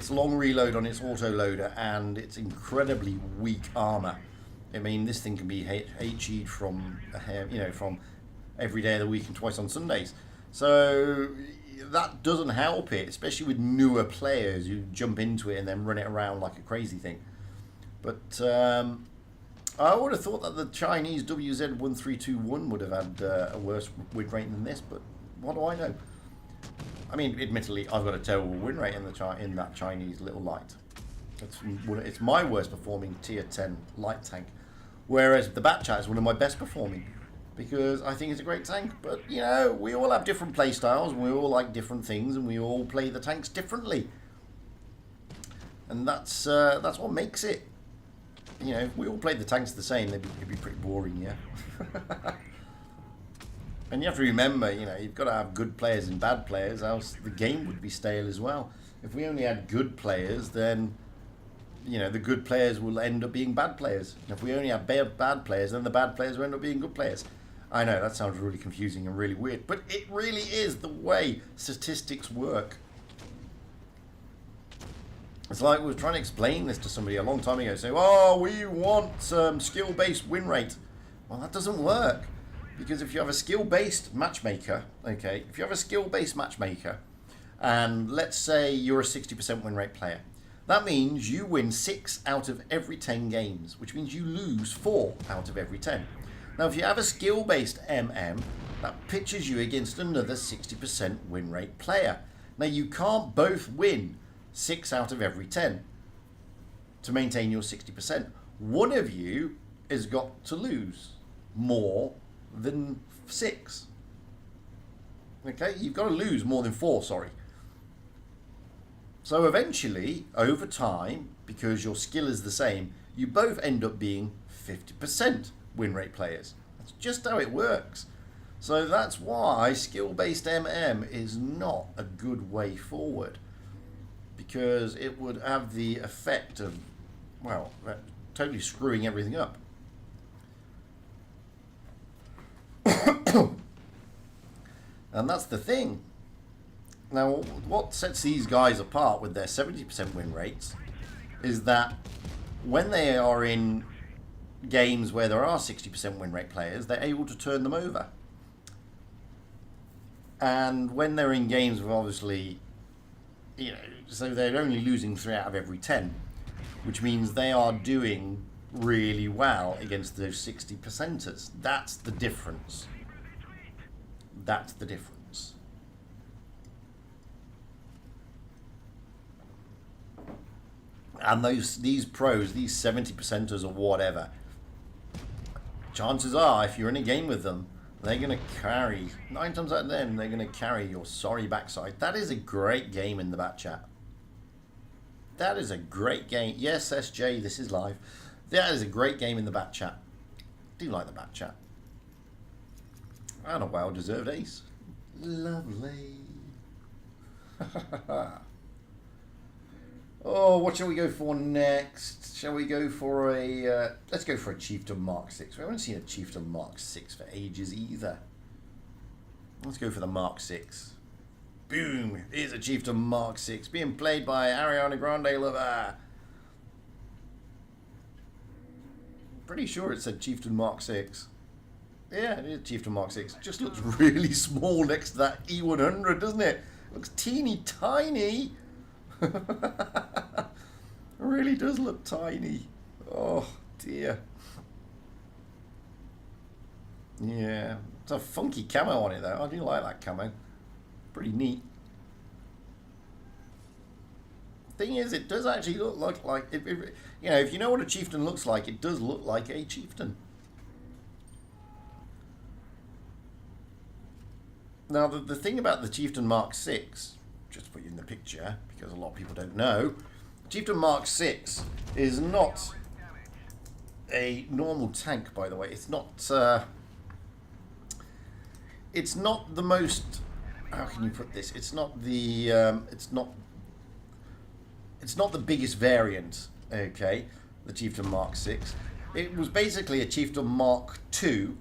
long reload on its autoloader and its incredibly weak armor. I mean, this thing can be HE'd from, you know, from every day of the week and twice on Sundays. So that doesn't help it, especially with newer players who jump into it and then run it around like a crazy thing. But I would have thought that the Chinese WZ1321 would have had a worse win rate than this, but what do I know? I mean, admittedly, I've got a terrible win rate in that Chinese little light. It's my worst performing tier 10 light tank, whereas the Batchat is one of my best performing, because I think it's a great tank. But you know, we all have different play styles, and we all like different things, and we all play the tanks differently, and that's what makes it. You know, if we all played the tanks the same, it'd be pretty boring, yeah. And you have to remember, you know, you've got to have good players and bad players, else the game would be stale as well. If we only had good players, then, you know, the good players will end up being bad players. And if we only have bad players, then the bad players will end up being good players. I know, that sounds really confusing and really weird, but it really is the way statistics work. It's like we were trying to explain this to somebody a long time ago, saying, oh, we want skill-based win rate. Well, that doesn't work. Because if you have a skill-based matchmaker, okay, if you have a skill-based matchmaker, and let's say you're a 60% win rate player, that means you win 6 out of every 10 games, which means you lose 4 out of every 10. Now, if you have a skill-based MM, that pitches you against another 60% win rate player. Now, you can't both win 6 out of every 10 to maintain your 60%. One of you has got to lose more than 6. Okay, you've got to lose more than 4, sorry. So eventually, over time, because your skill is the same, you both end up being 50% win rate players. That's just how it works. So that's why skill-based MM is not a good way forward, because it would have the effect of, well, totally screwing everything up. And that's the thing. Now, what sets these guys apart with their 70% win rates is that when they are in games where there are 60% win rate players, they're able to turn them over. And when they're in games with, obviously, you know, so they're only losing 3 out of every 10, which means they are doing really well against those 60%ers. That's the difference. That's the difference. And these pros, these 70%ers or whatever, chances are, if you're in a game with them, they're going to carry, 9 times out of 10, they're going to carry your sorry backside. That is a great game in the Batchat. That is a great game. Yes, SJ, this is live. That is a great game in the Batchat. Do you like the Batchat? And a well-deserved ace. Lovely. Oh, what shall we go for next? Shall we go for a... let's go for a Chieftain Mark 6. We haven't seen a Chieftain Mark 6 for ages either. Let's go for the Mark 6. Boom! Here's a Chieftain Mark 6 being played by Ariana Grande lover. Pretty sure it said Chieftain Mark 6. Yeah, it is Chieftain Mark 6. Just looks really small next to that E100, doesn't it? Looks teeny tiny. It really does look tiny. Oh dear. Yeah, it's a funky camo on it though. I do like that camo. Pretty neat. Thing is, it does actually look like you know, if you know what a chieftain looks like, it does look like a chieftain. Now, the thing about the Chieftain Mark 6, just to put you in the picture, because a lot of people don't know, Chieftain Mark 6 is not a normal tank, by the way. It's not the most, how can you put this? It's not the, it's not the biggest variant, okay, the Chieftain Mark 6. It was basically a Chieftain Mark 2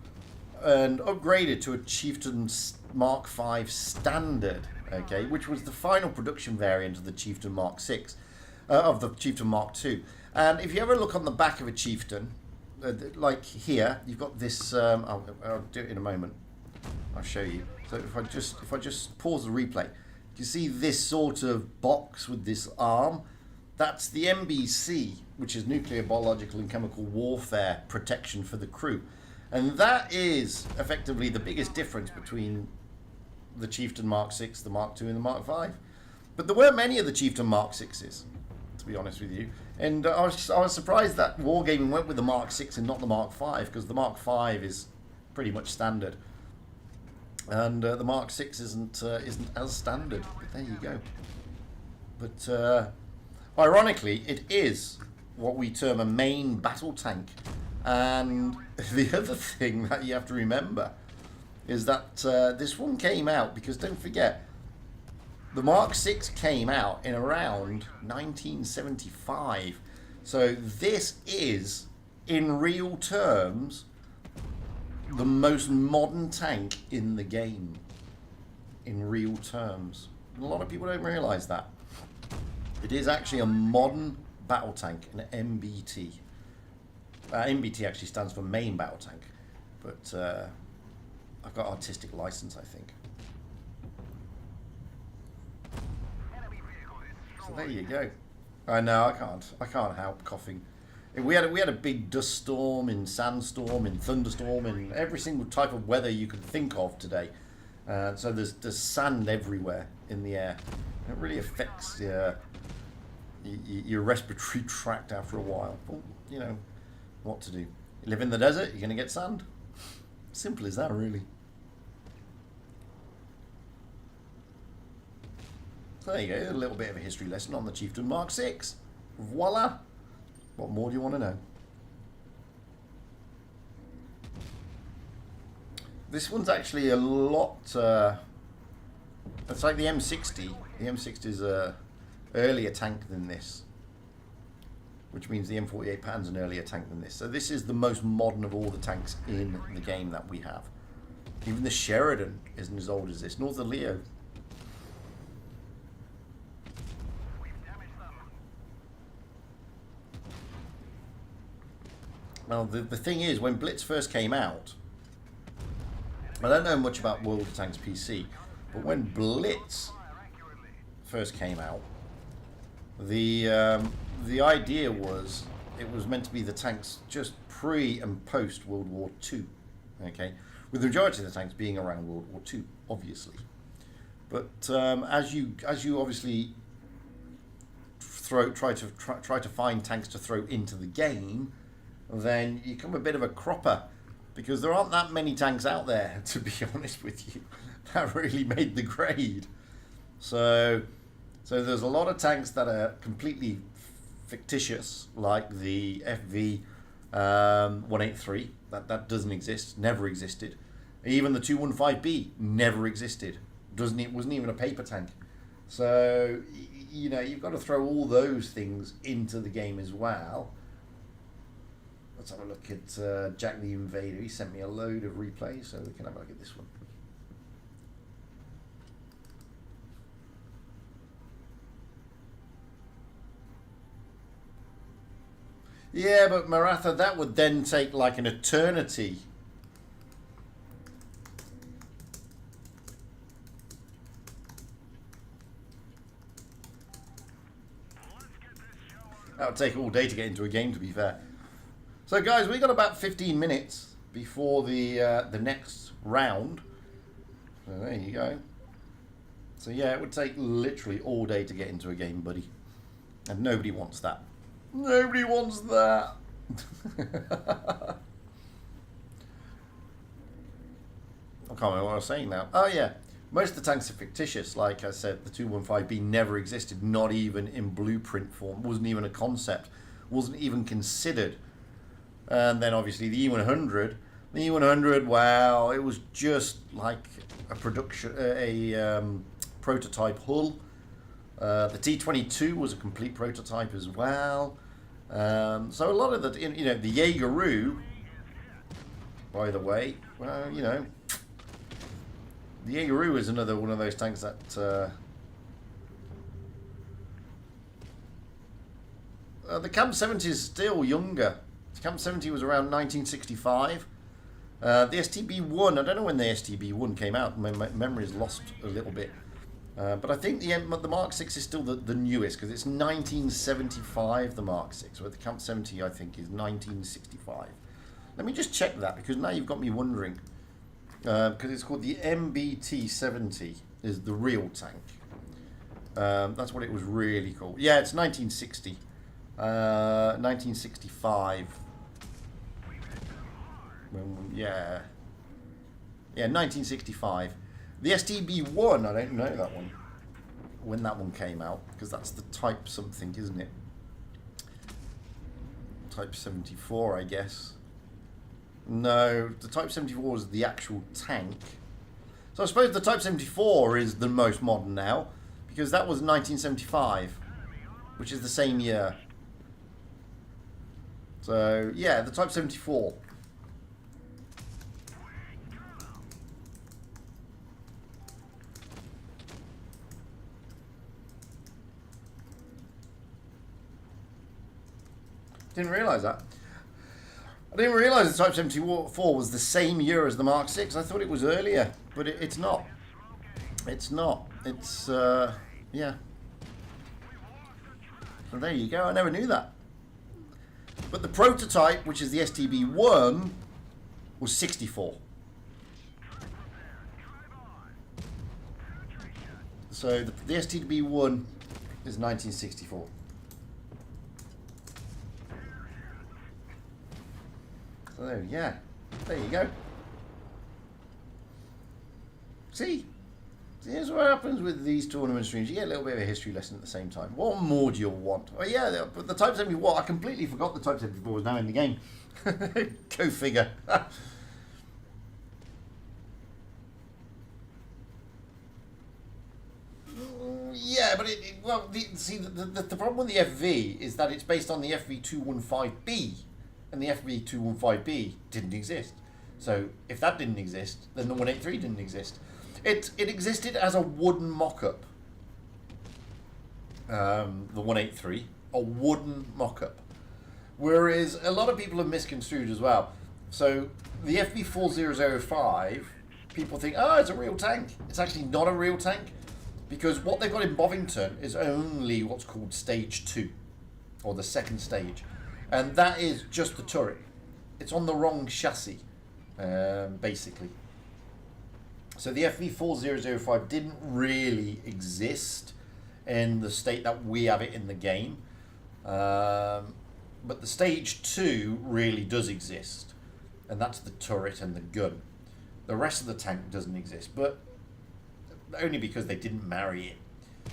and upgraded to a Chieftain Mark 5 standard, okay, which was the final production variant of the Chieftain Mark 6, of the Chieftain Mark 2. And if you ever look on the back of a Chieftain, like here, you've got this, I'll do it in a moment, I'll show you. So if I just pause the replay, you see this sort of box with this arm? That's the MBC, which is nuclear, biological and chemical warfare protection for the crew. And that is effectively the biggest difference between the Chieftain Mark 6, the Mark 2 and the Mark 5. But there weren't many of the Chieftain Mark 6s. to be honest with you. And I was surprised that Wargaming went with the Mark 6 and not the Mark 5, because the Mark 5 is pretty much standard. And the Mark 6 isn't as standard, but there you go. But ironically, it is what we term a main battle tank. And the other thing that you have to remember is that this one came out, because don't forget, the Mark 6 came out in around 1975. So this is, in real terms, the most modern tank in the game. In real terms. A lot of people don't realise that. It is actually a modern battle tank, an MBT. MBT actually stands for main battle tank. But I've got artistic license, I think. So there you go. I know, I can't help coughing. We had a big dust storm, in sandstorm, in thunderstorm, in every single type of weather you could think of today. So there's sand everywhere in the air. It really affects your respiratory tract after a while. But, you know what to do. You live in the desert, you're going to get sand. Simple as that, really. So there you go, a little bit of a history lesson on the Chieftain Mark 6. Voila! What more do you want to know? This one's actually a lot... it's like the M60. The M60 is a earlier tank than this. Which means the M48 pattern's an earlier tank than this. So this is the most modern of all the tanks in the game that we have. Even the Sheridan isn't as old as this, nor the Leo. Well, the thing is, when Blitz first came out, I don't know much about World of Tanks PC, but when Blitz first came out, the idea was it was meant to be the tanks just pre and post World War II, okay, with the majority of the tanks being around World War II, obviously. But as you obviously try to find tanks to throw into the game, then you become a bit of a cropper, because there aren't that many tanks out there, to be honest with you, that really made the grade. So there's a lot of tanks that are completely fictitious, like the FV 183. That doesn't exist, never existed. Even the 215B never existed. It wasn't even a paper tank. So you know, you've got to throw all those things into the game as well. Let's have a look at Jack the Invader. He sent me a load of replays, so we can have a look at this one. Yeah, but Maratha, that would then take like an eternity. That would take all day to get into a game, to be fair. So guys, we got about 15 minutes before the next round. So there you go. So yeah, it would take literally all day to get into a game, buddy. And nobody wants that. Nobody wants that. I can't remember what I was saying now. Oh yeah, most of the tanks are fictitious. Like I said, the 215B never existed, not even in blueprint form. Wasn't even a concept. Wasn't even considered. And then obviously the E100. The E100, wow, it was just like a prototype hull. The T-22 was a complete prototype as well. So a lot of the, you know, the Jaegeru, by the way, well, you know, the Jaegeru is another one of those tanks that the Camp 70 is still younger. Camp 70 was around 1965. The STB-1, I don't know when the STB-1 came out. My memory is lost a little bit. But I think the Mark 6 is still the newest, because it's 1975, the Mark 6, where the Camp 70, I think, is 1965. Let me just check that, because now you've got me wondering. Because it's called the MBT-70, is the real tank. That's what it was really called. Yeah, it's 1960. 1965. Yeah. Yeah, 1965. The STB-1, I don't know that one. When that one came out, because that's the Type something, isn't it? Type 74, I guess. No, the Type 74 is the actual tank. So I suppose the Type 74 is the most modern now, because that was 1975, which is the same year. So, yeah, the Type 74. Didn't realise that. I didn't realise the Type 74 was the same year as the Mark 6. I thought it was earlier, but it's not. It's not. It's, yeah. So there you go. I never knew that. But the prototype, which is the STB-1, was 64. So the STB-1 is 1964. So yeah, there you go. See, here's what happens with these tournament streams. You get a little bit of a history lesson at the same time. What more do you want? Oh yeah, but the Type 74, I completely forgot the Type 74 was now in the game. Go figure. Yeah, but the problem with the FV is that it's based on the FV215B. And the FV215B didn't exist. So if that didn't exist, then the 183 didn't exist. It existed as a wooden mock-up. The 183, a wooden mock-up. Whereas a lot of people have misconstrued as well. So the FV4005, people think, oh, it's a real tank. It's actually not a real tank, because what they've got in Bovington is only what's called stage 2, or the second stage. And that is just the turret. It's on the wrong chassis, basically. So the FV4005 didn't really exist in the state that we have it in the game. But the stage 2 really does exist. And that's the turret and the gun. The rest of the tank doesn't exist, but only because they didn't marry it.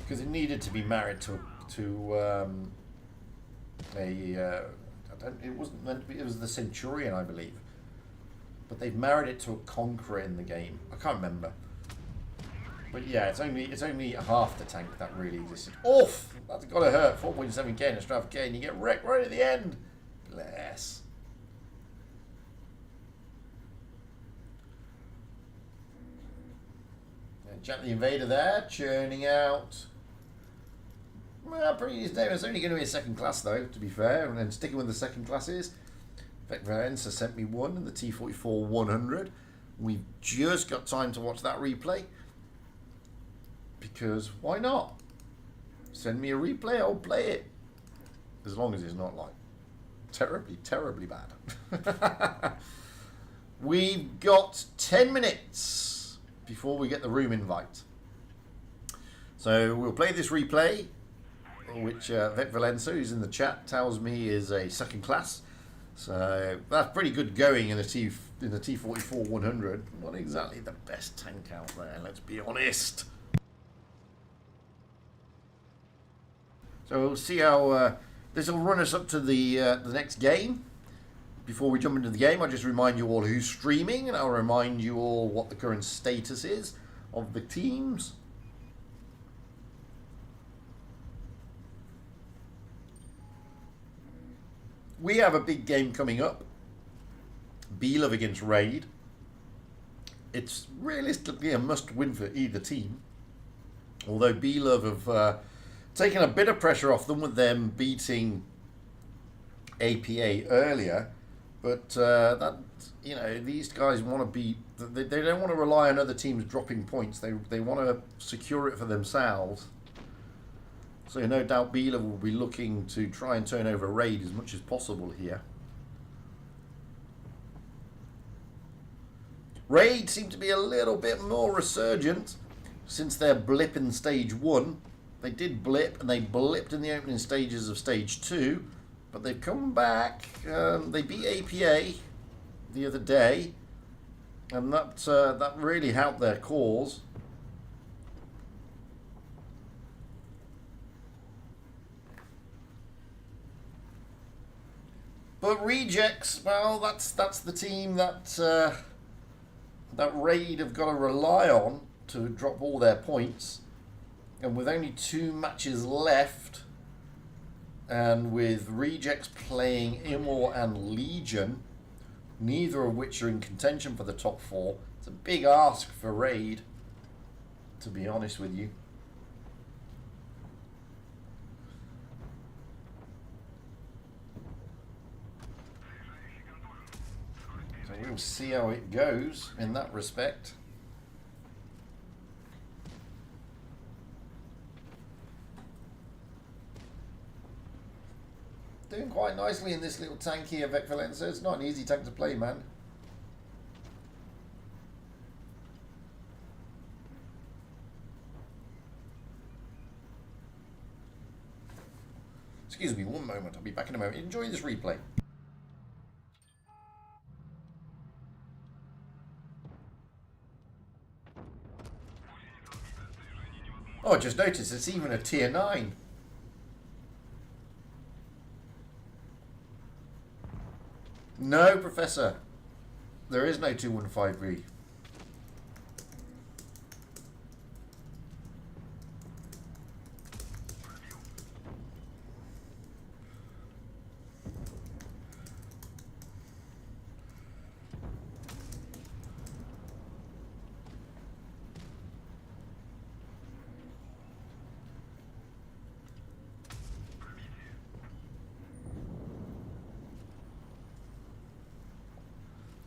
Because it needed to be married to it wasn't meant to be. It was the Centurion, I believe. But they've married it to a Conqueror in the game. I can't remember. But yeah, it's only half the tank that really existed. Oof! That's gotta hurt. 4.7k in a Strath K, and you get wrecked right at the end. Bless. And Jack the Invader there, churning out. Well, pretty name. It's only going to be a second class, though, to be fair. And then sticking with the second classes, Vec Valenza sent me one in the T44-100. We've just got time to watch that replay. Because why not? Send me a replay, I'll play it. As long as it's not, like, terribly, terribly bad. We've got 10 minutes before we get the room invite. So we'll play this replay, which Vec Valenza, who's in the chat, tells me is a second class. So that's pretty good going in the T44-100. Not exactly the best tank out there, let's be honest. So we'll see how this will run us up to the next game. Before we jump into the game, I'll just remind you all who's streaming, and I'll remind you all what the current status is of the teams. We have a big game coming up. BLOVE against Raid. It's realistically a must-win for either team. Although BLOVE have taken a bit of pressure off them with them beating APA earlier. But that, you know, these guys want to be. They don't want to rely on other teams dropping points. They want to secure it for themselves. So no doubt BLOVE will be looking to try and turn over Raid as much as possible here. Raid seem to be a little bit more resurgent since their blip in stage 1. They did blip, and they blipped in the opening stages of Stage 2, but they've come back. They beat APA the other day, and that really helped their cause. But Rejects, well, that's the team that that Raid have got to rely on to drop all their points. And with only 2 matches left, and with Rejects playing Immor and Legion, neither of which are in contention for the top 4, it's a big ask for Raid, to be honest with you. So we'll see how it goes in that respect. Doing quite nicely in this little tank here, Vec Valenza. It's not an easy tank to play, man. Excuse me one moment, I'll be back in a moment. Enjoy this replay. Oh, I just noticed it's even a tier 9. No, Professor. There is no 215B.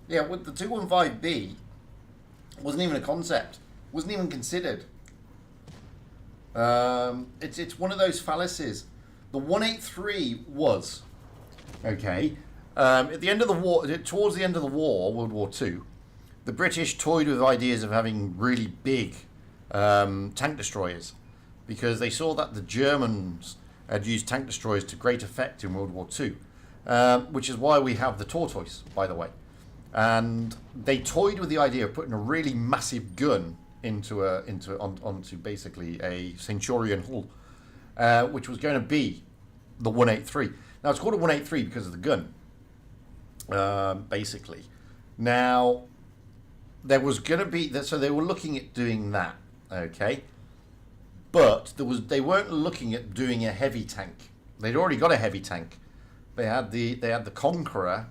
Yeah, with the 215B, wasn't even a concept. Wasn't even considered. It's one of those fallacies. The 183 was. Okay. At the end of the war, towards the end of the war, World War II, the British toyed with ideas of having really big tank destroyers because they saw that the Germans had used tank destroyers to great effect in World War II, which is why we have the Tortoise, by the way. And they toyed with the idea of putting a really massive gun onto basically a Centurion hull, which was going to be the 183. Now it's called a 183 because of the gun, basically. Now there was going to be so they were looking at doing that, okay, but they weren't looking at doing a heavy tank. They'd already got a heavy tank. They had the Conqueror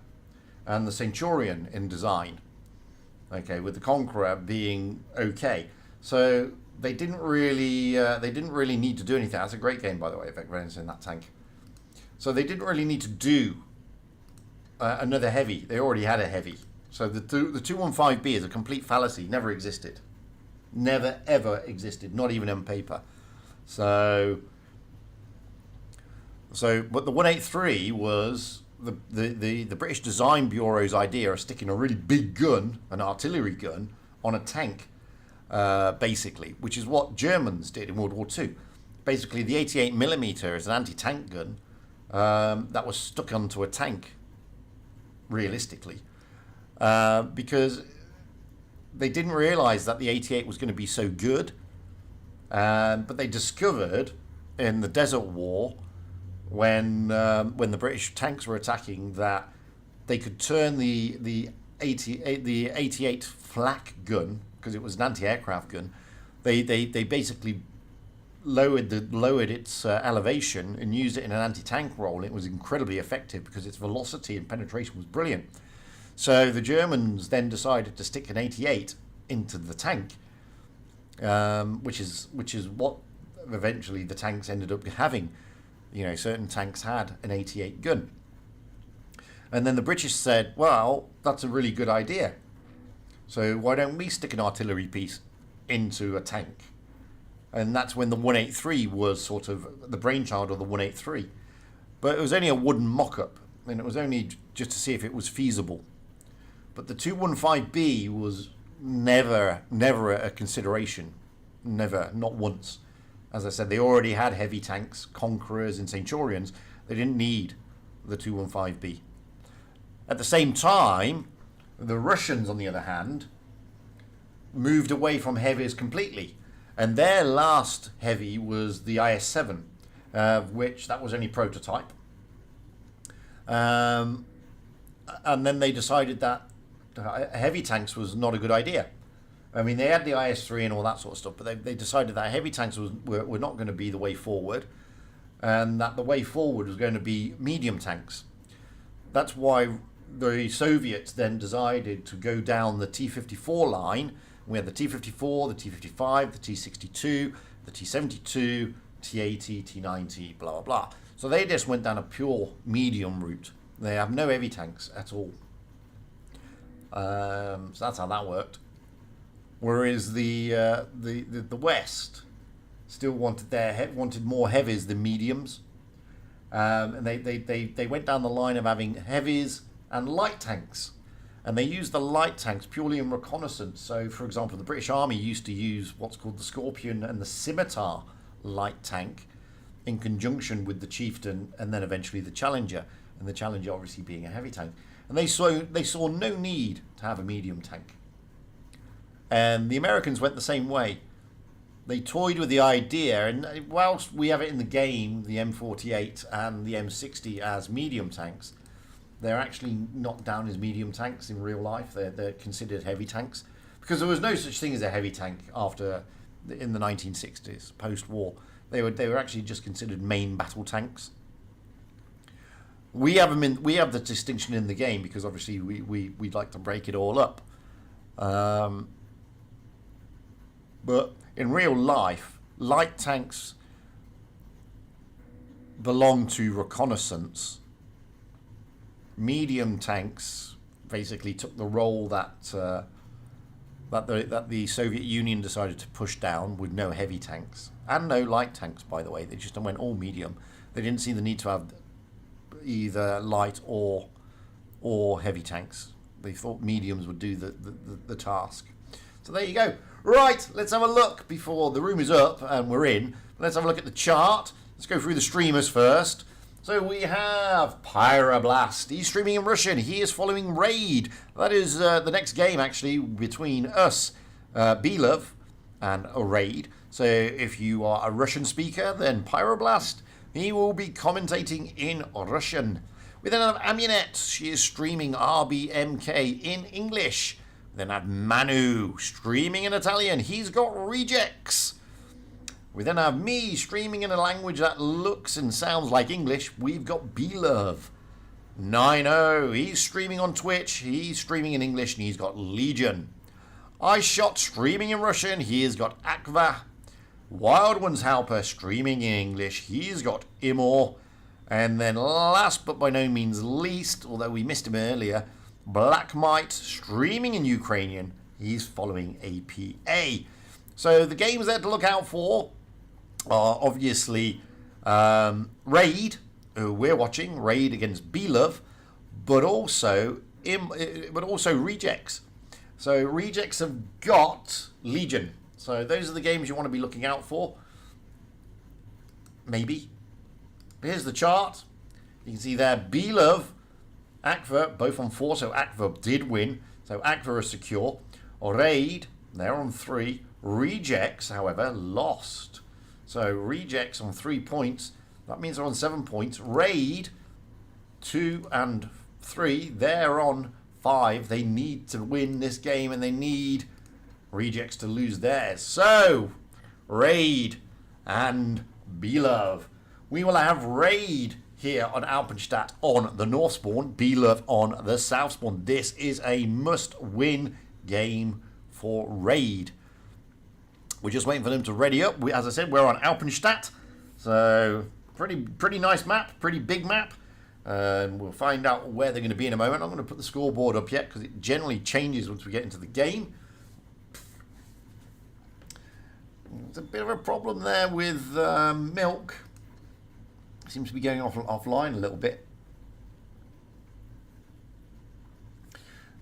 and the Centurion in design, okay, with the Conqueror being okay. So they didn't really need to do anything. That's a great game, by the way, Vec Valenza in that tank. So they didn't really need to do another heavy. They already had a heavy. So the 215B is a complete fallacy. Never existed. Never ever existed. Not even on paper. So but the 183 was the British Design Bureau's idea of sticking a really big gun, an artillery gun, on a tank, basically, which is what Germans did in World War II. Basically, the 88mm is an anti-tank gun that was stuck onto a tank, realistically, because they didn't realise that the 88 was going to be so good, but they discovered in the Desert War, when the British tanks were attacking, that they could turn the 88 flak gun, because it was an anti-aircraft gun. They basically lowered its elevation and used it in an anti-tank role. It was incredibly effective because its velocity and penetration was brilliant. So the Germans then decided to stick an 88 into the tank, which is what eventually the tanks ended up having. You know, certain tanks had an 88 gun. And then the British said, well, that's a really good idea. So why don't we stick an artillery piece into a tank? And that's when the 183 was sort of the brainchild of the 183. But it was only a wooden mock-up, and it was only just to see if it was feasible. But the 215B was never a consideration. Never, not once. As I said, they already had heavy tanks, Conquerors and Centurions. They didn't need the 215B. At the same time, the Russians, on the other hand, moved away from heavies completely. And their last heavy was the IS-7, which that was only prototype. And then they decided that heavy tanks was not a good idea. I mean, they had the IS-3 and all that sort of stuff, but they decided that heavy tanks were not going to be the way forward, and that the way forward was going to be medium tanks. That's why the Soviets then decided to go down the T-54 line. We had the T-54, the T-55, the T-62, the T-72, T-80, T-90, blah, blah, blah. So they just went down a pure medium route. They have no heavy tanks at all. So that's how that worked. Whereas the West still wanted more heavies than mediums, and they went down the line of having heavies and light tanks, and they used the light tanks purely in reconnaissance. So, for example, the British Army used to use what's called the Scorpion and the Scimitar light tank in conjunction with the Chieftain, and then eventually the Challenger, and the Challenger obviously being a heavy tank. And they saw no need to have a medium tank. And the Americans went the same way. They toyed with the idea, and whilst we have it in the game, the M48 and the M60 as medium tanks, they're actually not down as medium tanks in real life. They're considered heavy tanks, because there was no such thing as a heavy tank in the 1960s, post-war. They were actually just considered main battle tanks. We have the distinction in the game because obviously we'd like to break it all up. But in real life, light tanks belong to reconnaissance. Medium tanks basically took the role that the Soviet Union decided to push down, with no heavy tanks and no light tanks, by the way. They just went all medium. They didn't see the need to have either light or heavy tanks. They thought mediums would do the task. So there you go. Right, let's have a look before the room is up and we're in. Let's have a look at the chart. Let's go through the streamers first. So we have Pyroblast. He's streaming in Russian. He is following Raid. That is the next game, actually, between us, BLOVE, and Raid. So if you are a Russian speaker, then Pyroblast, he will be commentating in Russian. We then have Amunet. She is streaming RBMK in English. We then have Manu streaming in Italian. He's got Rejects. We then have me streaming in a language that looks and sounds like English. We've got BLOVE. Nino, he's streaming on Twitch. He's streaming in English and he's got Legion. I Shot streaming in Russian. He's got Akva. Wild Ones Helper streaming in English. He's got Imor. And then last but by no means least, although we missed him earlier, Black Might streaming in Ukrainian. He's following APA. So the games there to look out for are obviously Raid, who we're watching, Raid against BLOVE, but also Rejects. So Rejects have got Legion. So those are the games you want to be looking out for. Maybe. Here's the chart. You can see there BLOVE, Akva, both on 4, so Akva did win. So Akva is secure. Raid, they're on 3. Rejects, however, lost. So Rejects on 3 points. That means they're on 7 points. Raid, 2 and 3, they're on 5. They need to win this game and they need Rejects to lose theirs. So, Raid and BLOVE. We will have Raid here on Alpenstadt on the North Spawn, BLOVE on the South Spawn. This is a must-win game for Raid. We're just waiting for them to ready up. As I said, we're on Alpenstadt. So, pretty nice map, pretty big map. And we'll find out where they're going to be in a moment. I'm going to put the scoreboard up yet because it generally changes once we get into the game. There's a bit of a problem there with Milk. Seems to be going offline a little bit.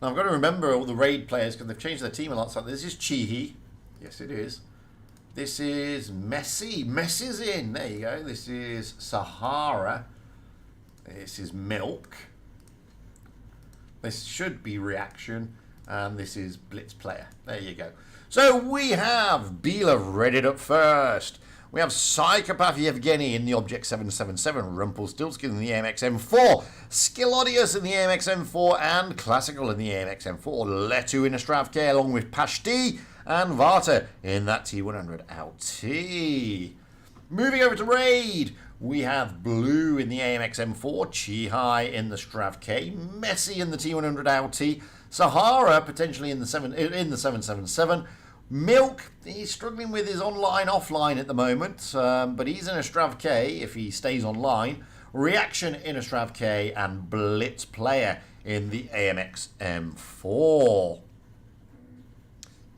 Now I've got to remember all the Raid players because they've changed their team a lot. So this is Chihi. Yes, it is. This is Messi. Messi's in. There you go. This is Sahara. This is Milk. This should be Reaction. And this is Blitz Player. There you go. So we have BLOVE rated up first. We have Psychopath Yevgeny in the Object 777, Rumpelstiltskin in the AMX M4, Skilodius in the AMX M4, and Classical in the AMX M4, Letu in a Stravk along with Pashti and Varta in that T100 LT. Moving over to Raid, we have Blue in the AMX M4, Chihai in the Stravk, Messi in the T100 LT, Sahara potentially in the 777, Milk, he's struggling with his online, offline at the moment, but he's in a Stravk if he stays online. Reaction in a Stravk and Blitz Player in the AMX M4.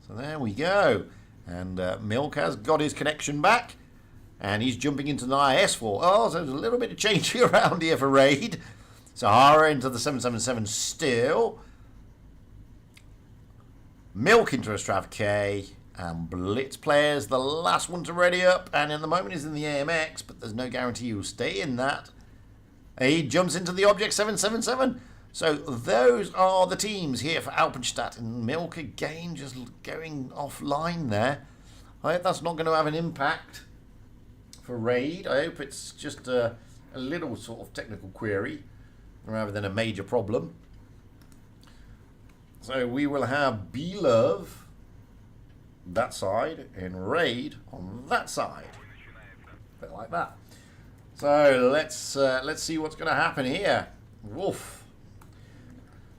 So there we go. And Milk has got his connection back, and he's jumping into the IS4. Oh, so there's a little bit of change around here for Raid. Sahara into the 777 still. Milk into a Stravk, and Blitz Player's the last one to ready up, and in the moment he's in the AMX, but there's no guarantee he'll stay in that. He jumps into the Object 777. So those are the teams here for Alpenstadt, and Milk again just going offline there. I hope that's not going to have an impact for Raid. I hope it's just a little sort of technical query rather than a major problem. So we will have BLOVE that side and Raid on that side. A bit like that. So let's see what's going to happen here. Woof.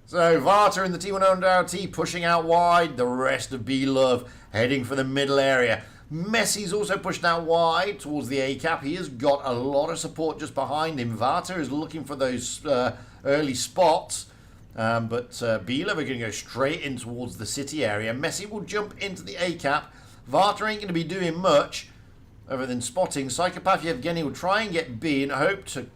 So Varta in the T100 LT pushing out wide. The rest of BLOVE heading for the middle area. Messi's also pushed out wide towards the A-cap. He has got a lot of support just behind him. Varta is looking for those early spots. But BLOVE are going to go straight in towards the city area. Messi will jump into the A-cap. Varta ain't going to be doing much other than spotting. Psychopath Yevgeny will try and get B and hope to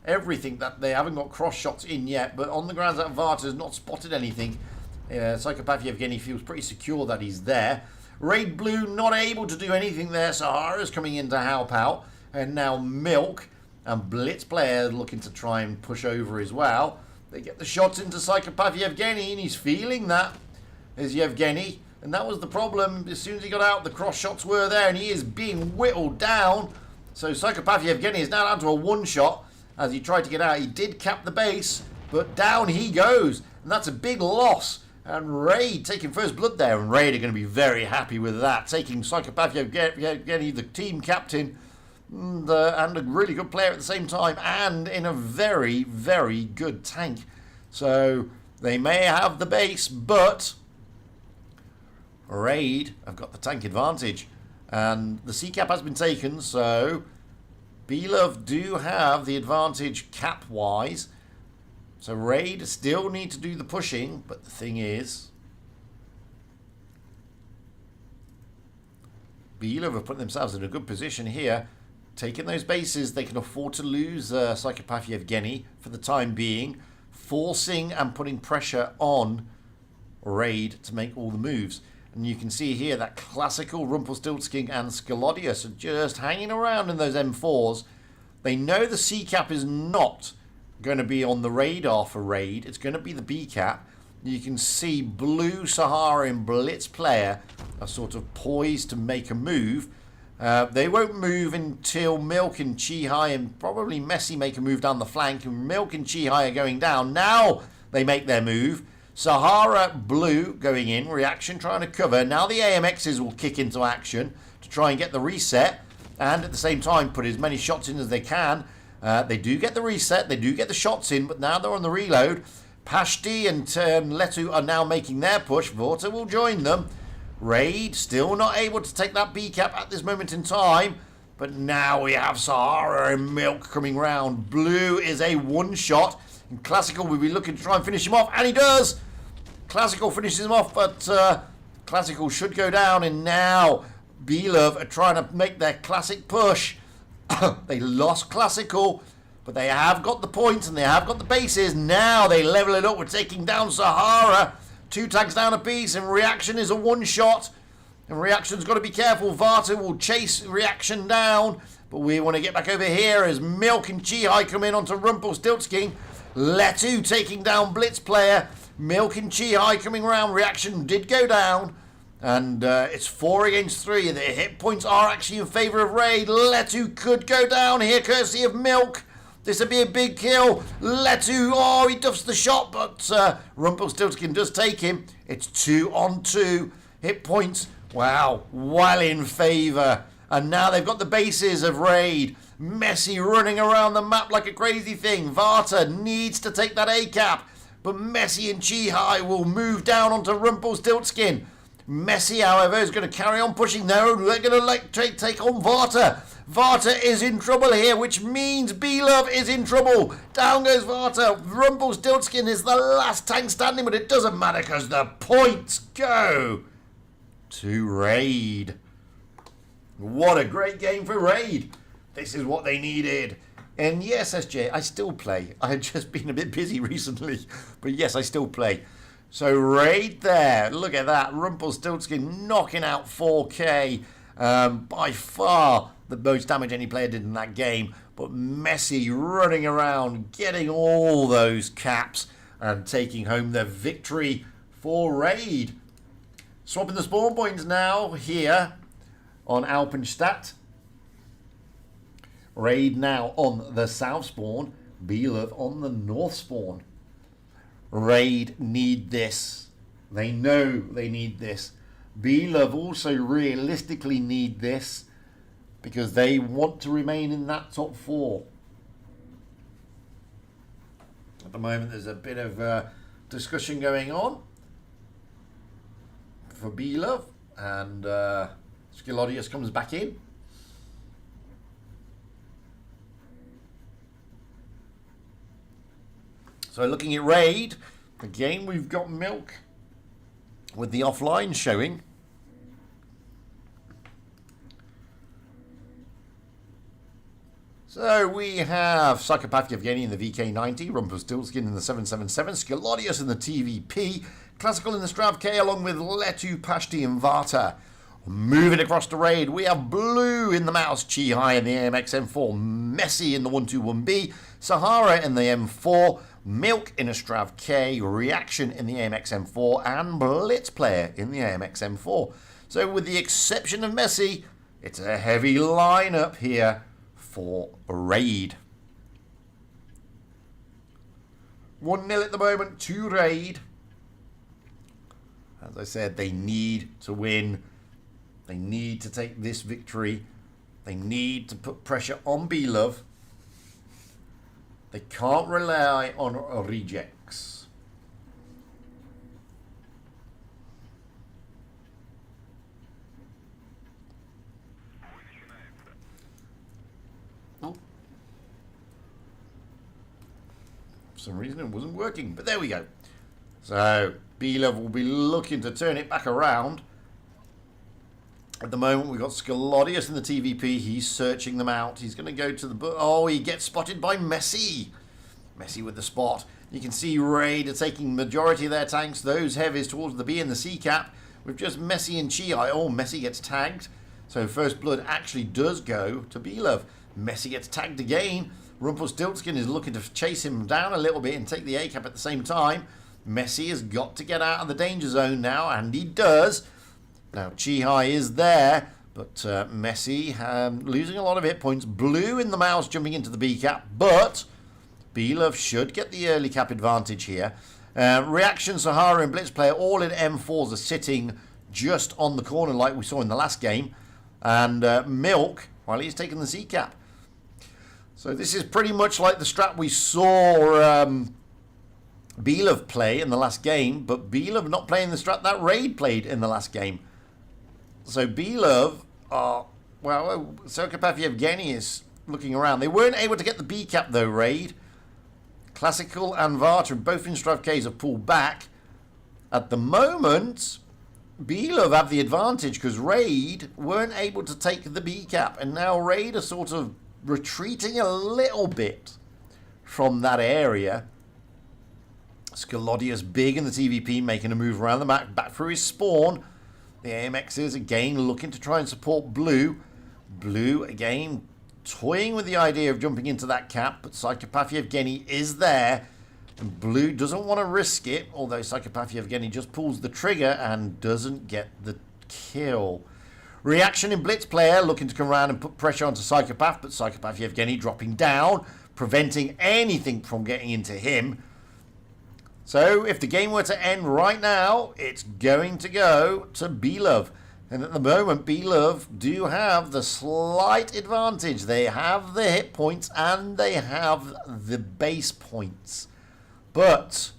everything that they haven't got cross shots in yet. But on the grounds that Varta has not spotted anything, Psychopath Yevgeny feels pretty secure that he's there. Raid Blue not able to do anything there. Sahara's coming in to help out. And now Milk and Blitz Player looking to try and push over as well. They get the shots into Psychopath Yevgeny, and he's feeling that as Yevgeny. And that was the problem. As soon as he got out, the cross shots were there, and he is being whittled down. So Psychopath Yevgeny is now down to a one-shot as he tried to get out. He did cap the base, but down he goes. And that's a big loss. And Raid taking first blood there, and Raid are going to be very happy with that. Taking Psychopath Yevgeny, the team captain, and a really good player at the same time, and in a very, very good tank. So they may have the base, but Raid have got the tank advantage. And the C-cap has been taken, so BLOVE do have the advantage cap-wise. So Raid still need to do the pushing, but the thing is, BLOVE have put themselves in a good position here. Taking those bases, they can afford to lose Psychopath Yevgeny for the time being, forcing and putting pressure on Raid to make all the moves. And you can see here that Classical, Rumpelstiltskin and Skilodius are just hanging around in those M4s. They know the C-cap is not going to be on the radar for Raid. It's going to be the B-cap. You can see Blue, Sahara and Blitz Player are sort of poised to make a move. They won't move until Milk and Chihai and probably Messi make a move down the flank. And Milk and Chihai are going down. Now they make their move. Sahara, Blue going in. Reaction trying to cover. Now the AMXs will kick into action to try and get the reset. And at the same time put as many shots in as they can. They do get the reset. They do get the shots in. But now they're on the reload. Pashti and Letu are now making their push. Vorta will join them. Raid still not able to take that B-cap at this moment in time. But now we have Sahara and Milk coming round. Blue is a one-shot. And Classical will be looking to try and finish him off. And he does! Classical finishes him off, but Classical should go down. And now BLOVE are trying to make their classic push. They lost Classical, but they have got the points and they have got the bases. Now they level it up. We're taking down Sahara. 2 tags down a piece, and Reaction is a one-shot. And Reaction's got to be careful. Varta will chase Reaction down. But we want to get back over here as Milk and Chi-Hai come in onto Rumpelstiltskin. Letu taking down Blitz player. Milk and Chi-Hai coming around. Reaction did go down. And it's 4 against 3. The hit points are actually in favour of Raid. Letu could go down here courtesy of Milk. This would be a big kill. Letu, oh, he duffs the shot, but Rumpelstiltskin does take him. It's 2 on 2. Hit points, wow, well in favour. And now they've got the bases of Raid. Messi running around the map like a crazy thing. Varta needs to take that A cap, but Messi and Chi-Hai will move down onto Rumpelstiltskin. Messi, however, is going to carry on pushing. No, they're going to take on Varta. Varta is in trouble here, which means BLOVE is in trouble. Down goes Varta. Rumpelstiltskin is the last tank standing, but it doesn't matter because the points go to Raid. What a great game for Raid. This is what they needed. And yes, SJ, I still play. I had just been a bit busy recently, but yes, I still play. So Raid there, look at that. Rumpelstiltskin knocking out 4K. By far the most damage any player did in that game. But Messi running around, getting all those caps and taking home the victory for Raid. Swapping the spawn points now here on Alpenstadt. Raid now on the south spawn. BLOVE on the north spawn. Raid need this. They know they need this. BLOVE also realistically need this because they want to remain in that top 4. At the moment there's a bit of discussion going on for BLOVE, and Skilodius comes back in. So looking at Raid, again we've got Milk with the offline showing. So we have Psychopath Yevgeny in the VK90, Rumpelstiltskin in the 777, Skilodius in the TVP, Classical in the Strav K along with Letu, Pashti and Varta. Moving across the Raid, we have Blue in the Mouse, Chi-Hai in the AMX M4, Messi in the 121B, Sahara in the M4, Milk in a Strav K, Reaction in the AMX M4, and Blitz player in the AMX M4. So with the exception of Messi, it's a heavy lineup here for Raid. 1-0 at the moment to Raid. As I said, they need to win. They need to take this victory. They need to put pressure on BLOVE. They can't rely on rejects. Oh. For some reason it wasn't working, but there we go. So BLOVE will be looking to turn it back around. At the moment, we've got Skilodius in the TVP. He's searching them out. He's going to go to the... Oh, he gets spotted by Messi. Messi with the spot. You can see Raid are taking majority of their tanks. Those heavies towards the B and the C cap. With just Messi and Chi-Hai. Oh, Messi gets tagged. So First Blood actually does go to BLOVE. Messi gets tagged again. Rumpelstiltskin is looking to chase him down a little bit and take the A cap at the same time. Messi has got to get out of the danger zone now, and he does. Now, Chi-Hai is there, but Messi losing a lot of hit points. Blue in the Mouse jumping into the B cap, but BLOVE should get the early cap advantage here. Reaction, Sahara and Blitz player all in M4s are sitting just on the corner like we saw in the last game. And Milk, while he's taking the C cap. So this is pretty much like the strat we saw BLOVE play in the last game, but BLOVE not playing the strat that Raid played in the last game. So BLOVE are, well, Psychopath Yevgeny is looking around. They weren't able to get the B cap though, Raid. Classical and Varta, both in Strav Ks, have pulled back. At the moment, BLOVE have the advantage because Raid weren't able to take the B cap, and now Raid are sort of retreating a little bit from that area. Skilodius big in the TVP, making a move around the map, back through his spawn. The AMXs again looking to try and support Blue. Blue again toying with the idea of jumping into that cap, but Psychopath Yevgeny is there. And Blue doesn't want to risk it, although Psychopath Yevgeny just pulls the trigger and doesn't get the kill. Reaction in Blitz player looking to come around and put pressure onto Psychopath, but Psychopath Yevgeny dropping down, preventing anything from getting into him. So if the game were to end right now, it's going to go to BLOVE. And at the moment, BLOVE do have the slight advantage. They have the hit points and they have the base points. But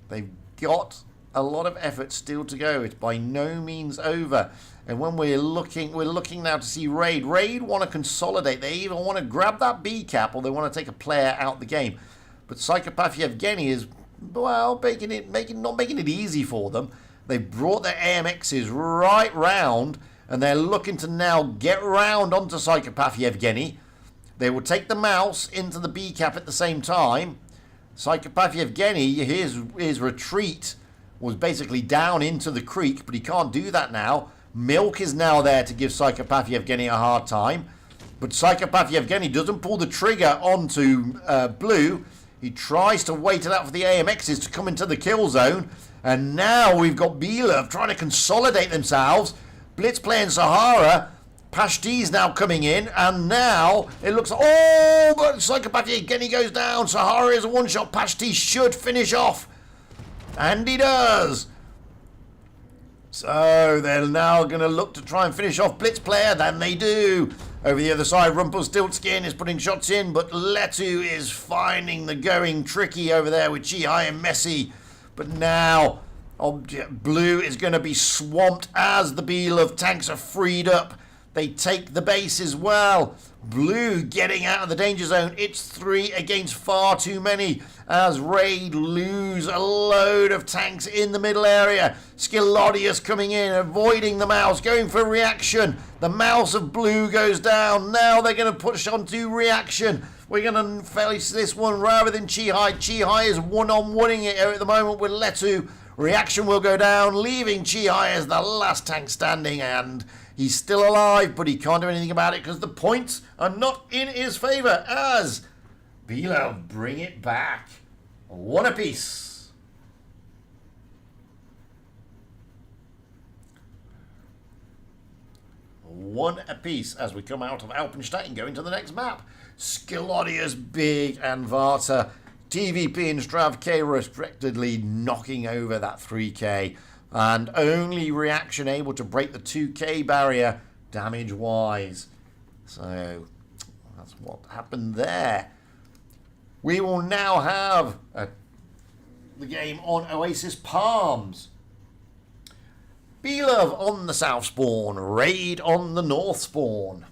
they've got a lot of effort still to go. It's by no means over. And when we're looking now to see Raid. Raid want to consolidate. They either want to grab that B cap or they want to take a player out the game. But Psychopath Yevgeny is, well, not making it easy for them. They've brought their AMXs right round and they're looking to now get round onto Psychopath Yevgeny. They will take the mouse into the B cap at the same time. Psychopath Yevgeny, his retreat was basically down into the creek, but he can't do that now. Milk is now there to give Psychopath Yevgeny a hard time. But Psychopath Yevgeny doesn't pull the trigger onto Blue. He tries to wait it out for the AMXs to come into the kill zone. And now we've got BLOVE trying to consolidate themselves. Blitz playing Sahara. Pashti's now coming in. And now it looks... Oh, but Psychopath Yevgeny goes down. Sahara is a one-shot. Pashti should finish off. And he does. So they're now going to look to try and finish off Blitz player. Then they do. Over the other side, Rumpelstiltskin is putting shots in. But Letu is finding the going tricky over there with Chihai and Messi. But now, Blue is going to be swamped as the BLOVE tanks are freed up. They take the base as well. Blue getting out of the danger zone. It's 3 against far too many as Raid lose a load of tanks in the middle area. Skilodius coming in, avoiding the mouse, going for reaction. The mouse of Blue goes down. Now they're going to push on to reaction. We're going to face this one rather than Chihai. Chihai is one-on-oneing it at the moment with Letu. Reaction will go down, leaving Chihai as the last tank standing, and he's still alive, but he can't do anything about it because the points are not in his favour as BLOVE bring it back. 1 apiece. One apiece as we come out of Alpenstadt and go into the next map. Skilodius, Big, and Varta. TVP and Strav K respectively knocking over that 3k. And only Reaction able to break the 2k barrier damage-wise. So that's what happened there. We will now have the game on Oasis Palms. BLOVE on the south spawn. Raid on the north spawn.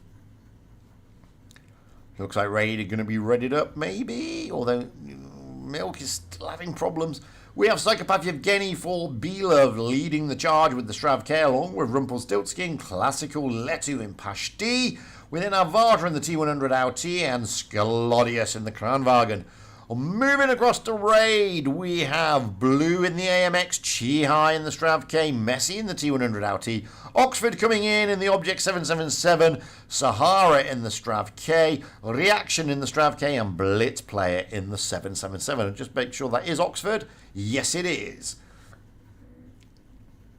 Looks like Raid are going to be readied up, maybe. Although Milk is still having problems. We have Psychopath Yevgeny for BLOVE leading the charge with the Strav K along with Rumpelstiltskin, Classical, Letu in Pashti. Within our Varta in the T100 LT and Skilodius in the Kranwagen. Moving across to Raid, we have Blue in the AMX, Chihai in the Strav K, Messi in the T100 LT, Oxford coming in the Object 777, Sahara in the Strav K, Reaction in the Strav K, and Blitz player in the 777. And just make sure that is Oxford. Yes, it is.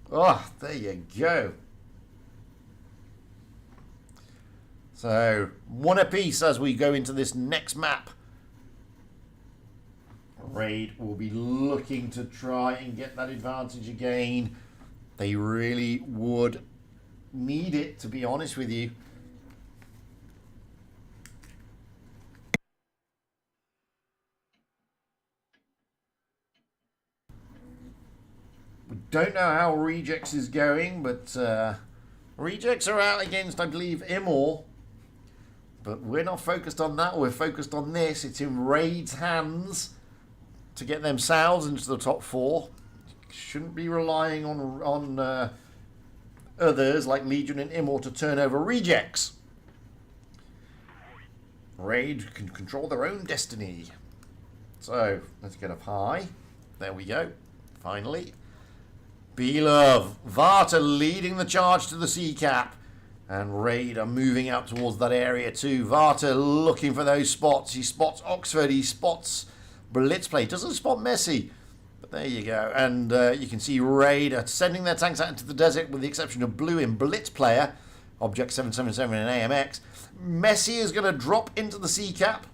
Oh, there you go. So, 1 apiece as we go into this next map. Raid will be looking to try and get that advantage again. They really would need it, to be honest with you. We don't know how Rejects is going, but Rejects are out against, I believe, Immor. But we're not focused on that. We're focused on this. It's in Raid's hands to get themselves into the top 4. Shouldn't be relying on others like Legion and Immor to turn over Rejects. Raid can control their own destiny. So let's get up high. There we go. Finally. BLOVE, Varta leading the charge to the sea cap. And Raid are moving out towards that area too. Varta looking for those spots. He spots Oxford. He spots Blitz play. Doesn't spot Messi. But there you go. And you can see Raid are sending their tanks out into the desert with the exception of Blue in Blitz player. Object 777 and AMX. Messi is going to drop into the sea cap.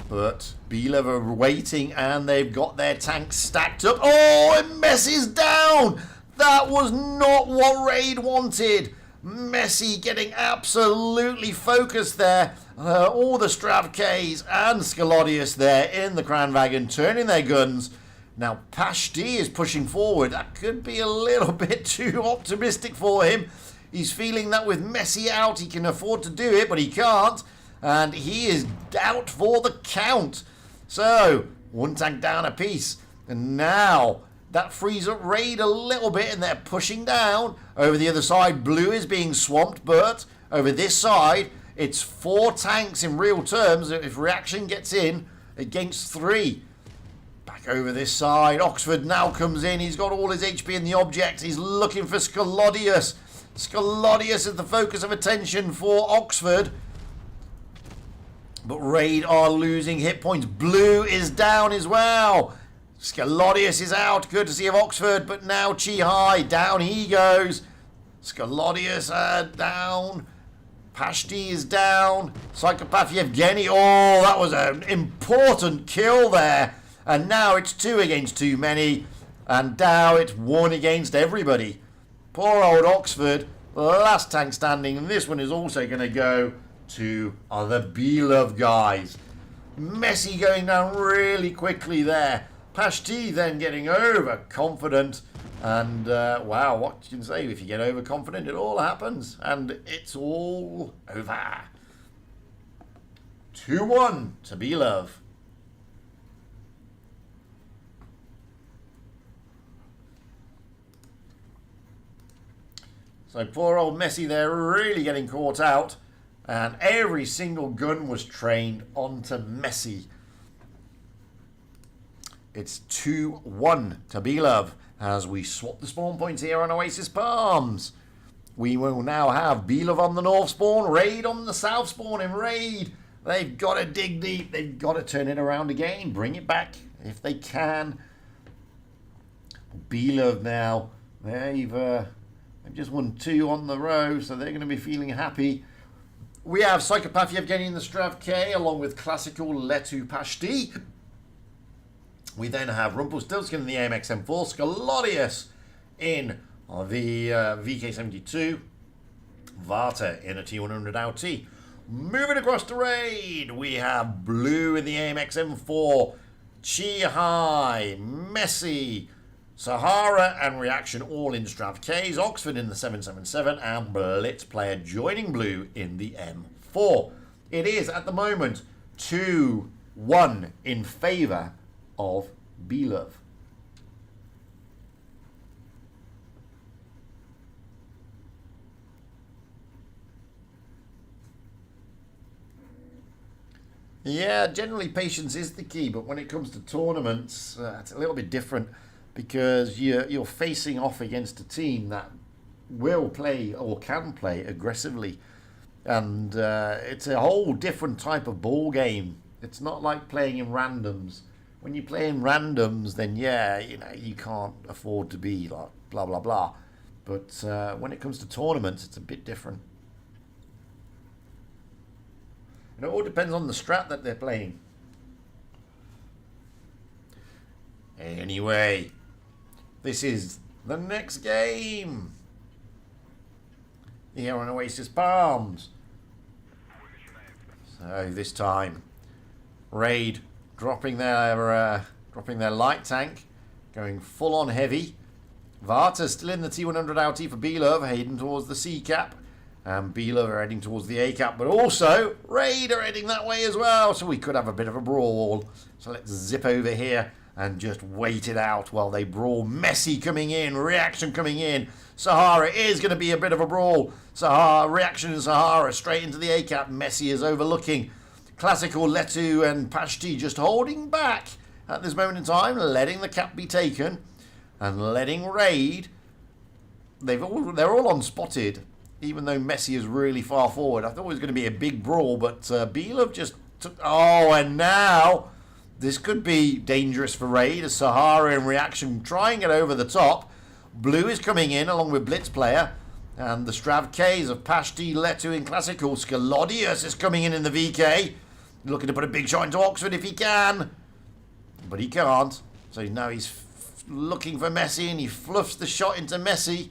But BLOVE are waiting and they've got their tanks stacked up. Oh, and Messi's down! That was not what Raid wanted. Messi getting absolutely focused there. All the Stravk's and Scalodius there in the Kranwagen turning their guns. Now Pashti is pushing forward. That could be a little bit too optimistic for him. He's feeling that with Messi out he can afford to do it, but he can't. And he is out for the count. So, one tank down a piece. And now that frees up Raid a little bit and they're pushing down. Over the other side, Blue is being swamped, but over this side, it's 4 tanks in real terms if Reaction gets in against 3. Back over this side, Oxford now comes in. He's got all his HP in the object. He's looking for Scalodius. Scalodius is the focus of attention for Oxford. But Raid are losing hit points. Blue is down as well. Scalodius is out, courtesy of Oxford, but now Chi-Hai, down he goes. Scalodius down. Pashti is down. Psychopath Yevgeny, oh, that was an important kill there. And now it's 2 against too many. And now it's 1 against everybody. Poor old Oxford, last tank standing, and this one is also going to go to the BLOVE guys. Messi going down really quickly there. Pashti then getting overconfident. And, wow, what you can say, if you get overconfident, it all happens. And it's all over. 2-1 to BLOVE. So poor old Messi there really getting caught out. And every single gun was trained onto Messi. It's 2-1 to BLOVE as we swap the spawn points here on Oasis Palms. We will now have BLOVE on the north spawn, Raid on the south spawn. In Raid, they've got to dig deep. They've got to turn it around again. Bring it back if they can. BLOVE now, they've just won 2 on the row, so they're going to be feeling happy. We have Psychopath Yevgeny in the Strav K along with Classical Letu Pashti. We then have Rumpelstiltskin in the AMX M4, Scalodius in the VK72, Varta in a T100 LT. Moving across the Raid, we have Blue in the AMX M4, Chi-Hai, Messi, Sahara and Reaction all in Strav Ks, Oxford in the 777 and Blitz player joining Blue in the M4. It is at the moment 2-1 in favour of BLOVE. Yeah, generally patience is the key, but when it comes to tournaments, it's a little bit different because you're facing off against a team that will play or can play aggressively, and it's a whole different type of ball game. It's not like playing in randoms. When you play in randoms, then yeah, you can't afford to be like blah blah blah. But when it comes to tournaments, it's a bit different. And it all depends on the strat that they're playing. Anyway, this is the next game here on Oasis Palms. So this time, Raid dropping their light tank, going full on heavy. Varta still in the T100 LT for BLOVE, heading towards the C cap. And BLOVE are heading towards the A cap, but also Raid are heading that way as well. So we could have a bit of a brawl. So let's zip over here and just wait it out while they brawl. Messi coming in, Reaction coming in. Sahara is going to be a bit of a brawl. Sahara, Reaction and Sahara straight into the A cap. Messi is overlooking. Classical Letu and Pashti just holding back at this moment in time, letting the cap be taken. and letting Raid. They're all unspotted, even though Messi is really far forward. I thought it was going to be a big brawl, but BLOVE just took... Oh, and now this could be dangerous for Raid, as Sahara in reaction trying it over the top. Blue is coming in along with Blitz player, and the Strav Ks of Pashti, Letu in Classical. Skalodius is coming in the VK, looking to put a big shot into Oxford if he can, but he can't. So now he's looking for Messi, and he fluffs the shot into Messi.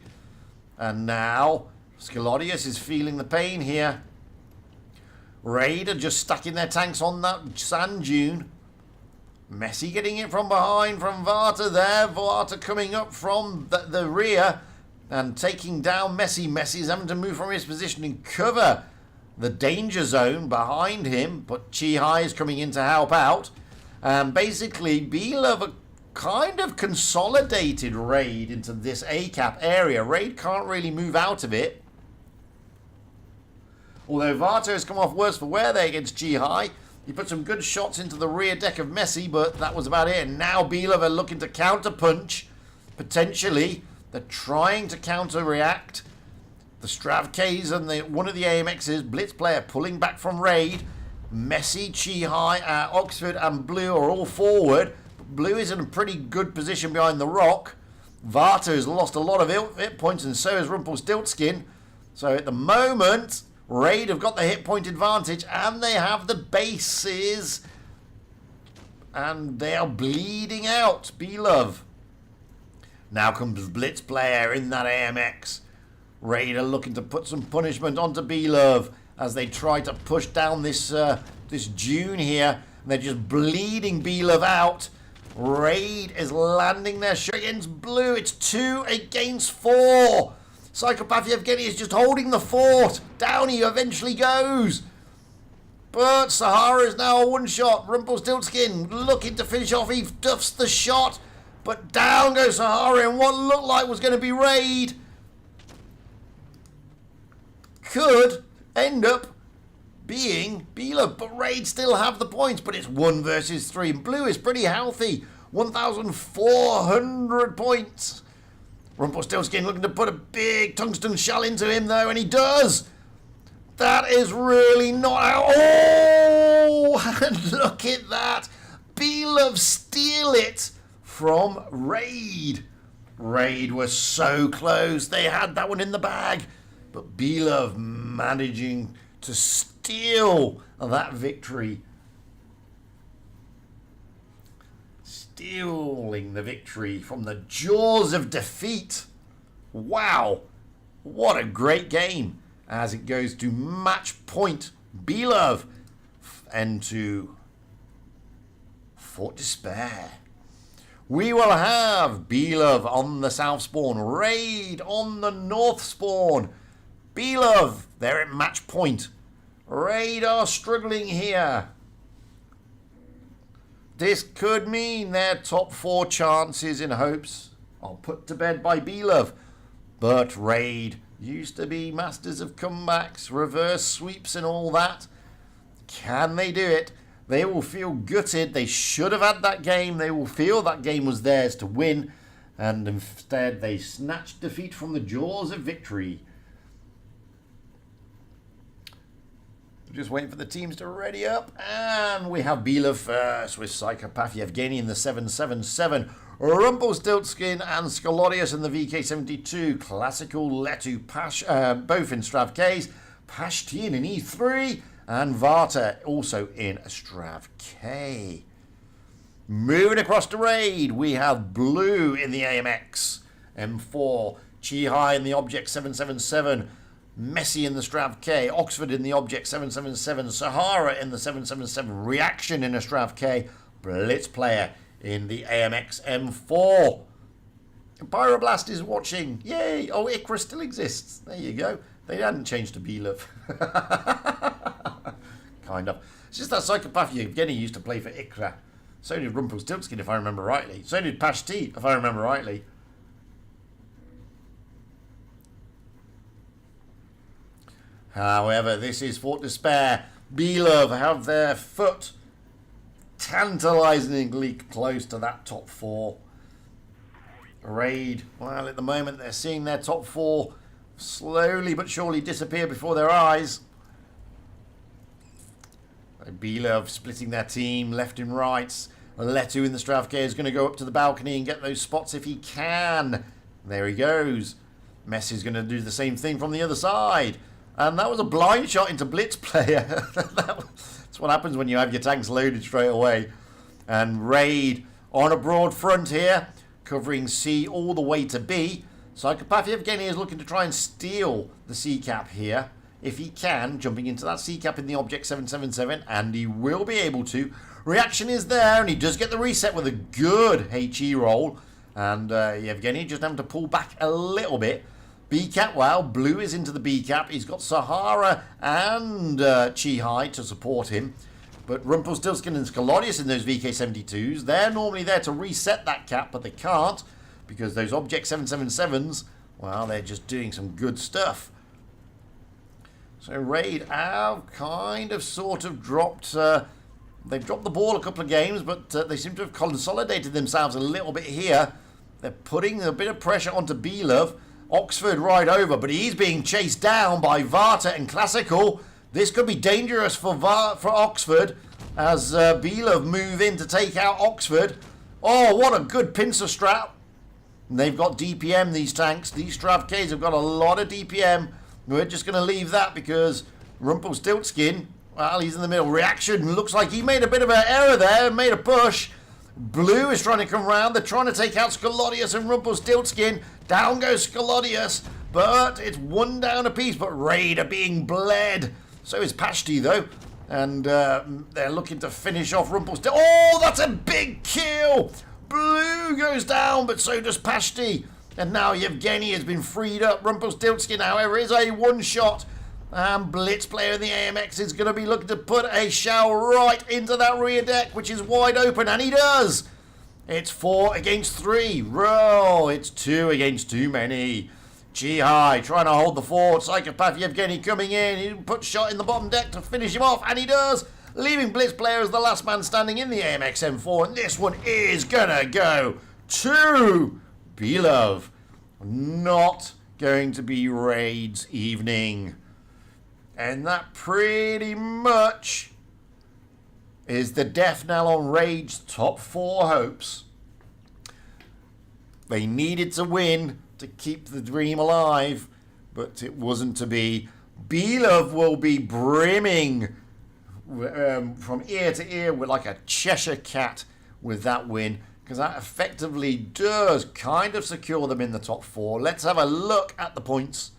And now Skalodius is feeling the pain here. Raid are just stacking their tanks on that sand dune. Messi getting it from behind from Varta there. Varta coming up from the rear and taking down Messi. Messi's having to move from his position and cover the danger zone behind him. But Chi is coming in to help out. And basically, BLOVE kind of consolidated Raid into this A-cap area. Raid can't really move out of it. Although Varta has come off worse for wear there against Chi. He put some good shots into the rear deck of Messi, but that was about it. And now BLOVE are looking to counter-punch. Potentially, they're trying to counter-react. The Strav Ks and one of the AMXs, Blitz player, pulling back from Raid. Messi, Chi, Oxford and Blue are all forward. Blue is in a pretty good position behind the rock. Varta has lost a lot of hit points, and so has Rumpelstiltskin. So at the moment, Raid have got the hit point advantage, and they have the bases. And they are bleeding out, BLOVE. Now comes Blitz player in that AMX. Raid are looking to put some punishment onto BLOVE as they try to push down this dune here. And they're just bleeding BLOVE out. Raid is landing their shot against Blue. It's 2 against 4. Psychopath Yevgeny is just holding the fort. Down he eventually goes. But Sahara is now a one-shot. Rumpelstiltskin looking to finish off. He duffs the shot. But down goes Sahara in what looked like was going to be Raid. Could end up being BLOVE, but Raid still have the points, but it's 1 versus 3. Blue is pretty healthy, 1,400 points. Rumpelstiltskin looking to put a big tungsten shell into him though, and he does. That is really not out. Oh, and look at that. BLOVE steal it from Raid. Raid was so close. They had that one in the bag, but BLOVE managing to steal that victory. Stealing the victory from the jaws of defeat. Wow, what a great game. As it goes to match point, BLOVE and to Fort Despair. We will have BLOVE on the south spawn, Raid on the north spawn. BLOVE, they're at match point. Raid are struggling here. This could mean their top 4 chances in hopes are put to bed by BLOVE. But Raid used to be masters of comebacks, reverse sweeps and all that. Can they do it? They will feel gutted. They should have had that game. They will feel that game was theirs to win. And instead they snatched defeat from the jaws of victory. Just waiting for the teams to ready up. And we have BLOVE first with Psychopath Yevgeny in the 777. Rumpelstiltskin and Skalodius in the VK72. Classical Letu both in Strav Ks. Pashtin in E3. And Varta also in a Strav K. Moving across to Raid, we have Blue in the AMX. M4. Chi in the Object 777. Messi in the Strav K, Oxford in the Object 777, Sahara in the 777, Reaction in a Strav K, Blitz player in the AMX M4. Pyroblast is watching. Yay! Oh, Ikra still exists. There you go. They hadn't changed to BLOVE. Kind of. It's just that Psychopath Yevgeny used to play for Ikra. So did Rumpelstiltskin, if I remember rightly. So did Pashti, if I remember rightly. However, this is Fort Despair. BLOVE have their foot tantalizingly close to that top 4. Raid, well, at the moment they're seeing their top 4 slowly but surely disappear before their eyes. BLOVE splitting their team left and right. Letu in the Stravke is going to go up to the balcony and get those spots if he can. There he goes. Messi's going to do the same thing from the other side. And that was a blind shot into Blitz player. That's what happens when you have your tanks loaded straight away. And Raid on a broad front here, covering C all the way to B. Psychopath Yevgeny is looking to try and steal the C cap here. If he can, jumping into that C cap in the object 777, and he will be able to. Reaction is there, and he does get the reset with a good HE roll. And Yevgeny just having to pull back a little bit. B cap, well, Blue is into the B cap. He's got Sahara and Chi-Hai to support him. But Rumpelstiltskin and Skalodius in those VK-72s, they're normally there to reset that cap, but they can't because those Object 777s, well, they're just doing some good stuff. So Raid have kind of sort of dropped, they've dropped the ball a couple of games, but they seem to have consolidated themselves a little bit here. They're putting a bit of pressure onto BLOVE. Oxford right over, but he's being chased down by Varta and Classical. This could be dangerous for Oxford as BLOVE move in to take out Oxford. Oh, what a good pincer strap. And they've got DPM, these tanks. These Stravks have got a lot of DPM. We're just going to leave that because Rumpelstiltskin, well, he's in the middle. Reaction looks like he made a bit of an error there, made a push. Blue is trying to come round. They're trying to take out Skalodius and Rumpelstiltskin. Down goes Skalodius, but it's one down apiece. But Raid are being bled. So is Pashti, though. And they're looking to finish off Rumpelstiltskin. Oh, that's a big kill! Blue goes down, but so does Pashti. And now Yevgeny has been freed up. Rumpelstiltskin, however, is a one-shot. And Blitz player in the AMX is going to be looking to put a shell right into that rear deck, which is wide open, and he does. It's 4 against 3. Roll. It's 2 against too many. Chi-Hai trying to hold the fort. Psychopath Yevgeny coming in. He puts shot in the bottom deck to finish him off, and he does. Leaving Blitz player as the last man standing in the AMX M4, and this one is going to go to BLOVE. Not going to be Raid's evening. And that pretty much is the death knell on Raid's top 4 hopes. They needed to win to keep the dream alive, but it wasn't to be. BLOVE will be brimming from ear to ear with like a Cheshire cat with that win, because that effectively does kind of secure them in the top 4. Let's have a look at the points.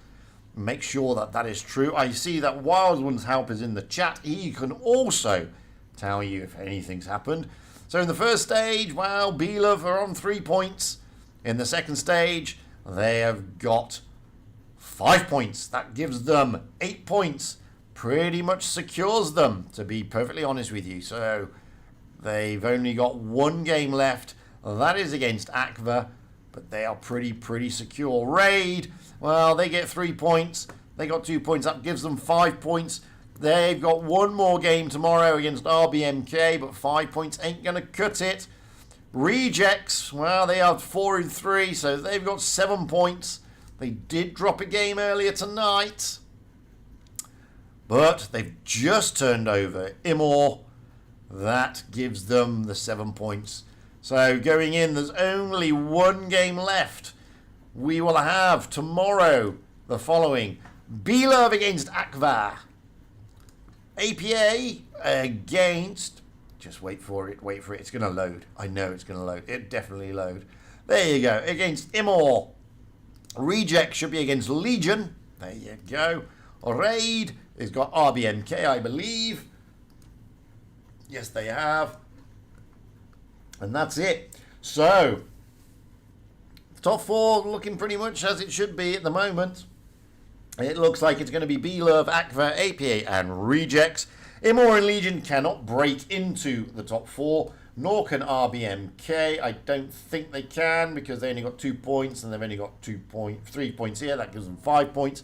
Make sure that that is true. I see that Wild One's help is in the chat. He can also tell you if anything's happened. So in the first stage, well, BLOVE are on 3 points. In the second stage, they have got 5 points. That gives them 8 points. Pretty much secures them, to be perfectly honest with you. So they've only got 1 game left. That is against Akva, but they are pretty secure. Raid, well, they get 3 points. They got 2 points. That gives them 5 points. They've got 1 more game tomorrow against RBMK, but 5 points ain't going to cut it. Rejects, well, they are 4 and 3, so they've got 7 points. They did drop a game earlier tonight, but they've just turned over Imor. That gives them the 7 points. So going in, there's only 1 game left. We will have tomorrow the following: BLOVE against Akva, APA against, just wait for it, it's going to load. I know it's going to load. It definitely load. There you go. Against Imor. Reject should be against Legion. There you go. Raid has got RBMK, I believe. Yes, they have. And that's it. So, top 4 looking pretty much as it should be at the moment. It looks like it's going to be BLOVE, Akva, APA, and Rejects. Imor and Legion cannot break into the top 4, nor can RBMK. I don't think they can because they only got 2 points and they've only got 3 points here. That gives them 5 points.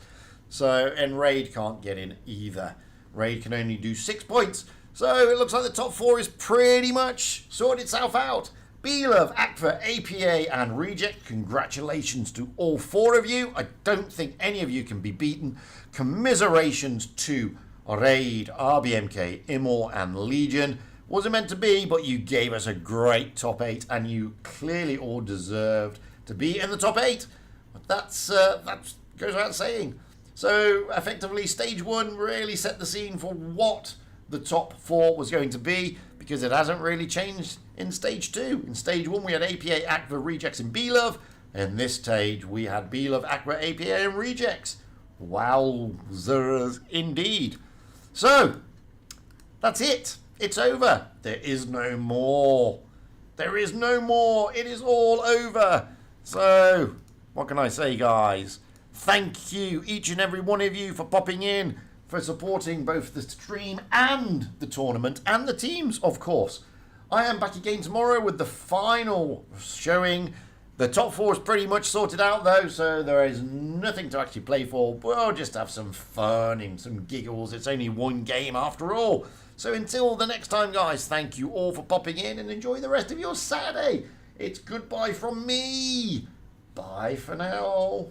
So, and Raid can't get in either. Raid can only do 6 points. So it looks like the top 4 is pretty much sorted itself out. BLOVE, ACFA, APA and Reject. Congratulations to all 4 of you. I don't think any of you can be beaten. Commiserations to Raid, RBMK, Immol and Legion. Wasn't meant to be, but you gave us a great top 8 and you clearly all deserved to be in the top 8. But that goes without saying. So effectively stage 1 really set the scene for what the top 4 was going to be, because it hasn't really changed in stage 2. In stage 1 we had APA, ACFA, Rejects and BLOVE. In this stage we had BLOVE, ACFA, APA and Rejects. Wowzers indeed. So that's it. It's over. There is no more. There is no more. It is all over. So what can I say, guys? Thank you, each and every one of you, for popping in, for supporting both the stream and the tournament, and the teams, of course. I am back again tomorrow with the final showing. The top 4 is pretty much sorted out, though, so there is nothing to actually play for. We'll just have some fun and some giggles. It's only one game after all. So until the next time, guys, thank you all for popping in, and enjoy the rest of your Saturday. It's goodbye from me. Bye for now.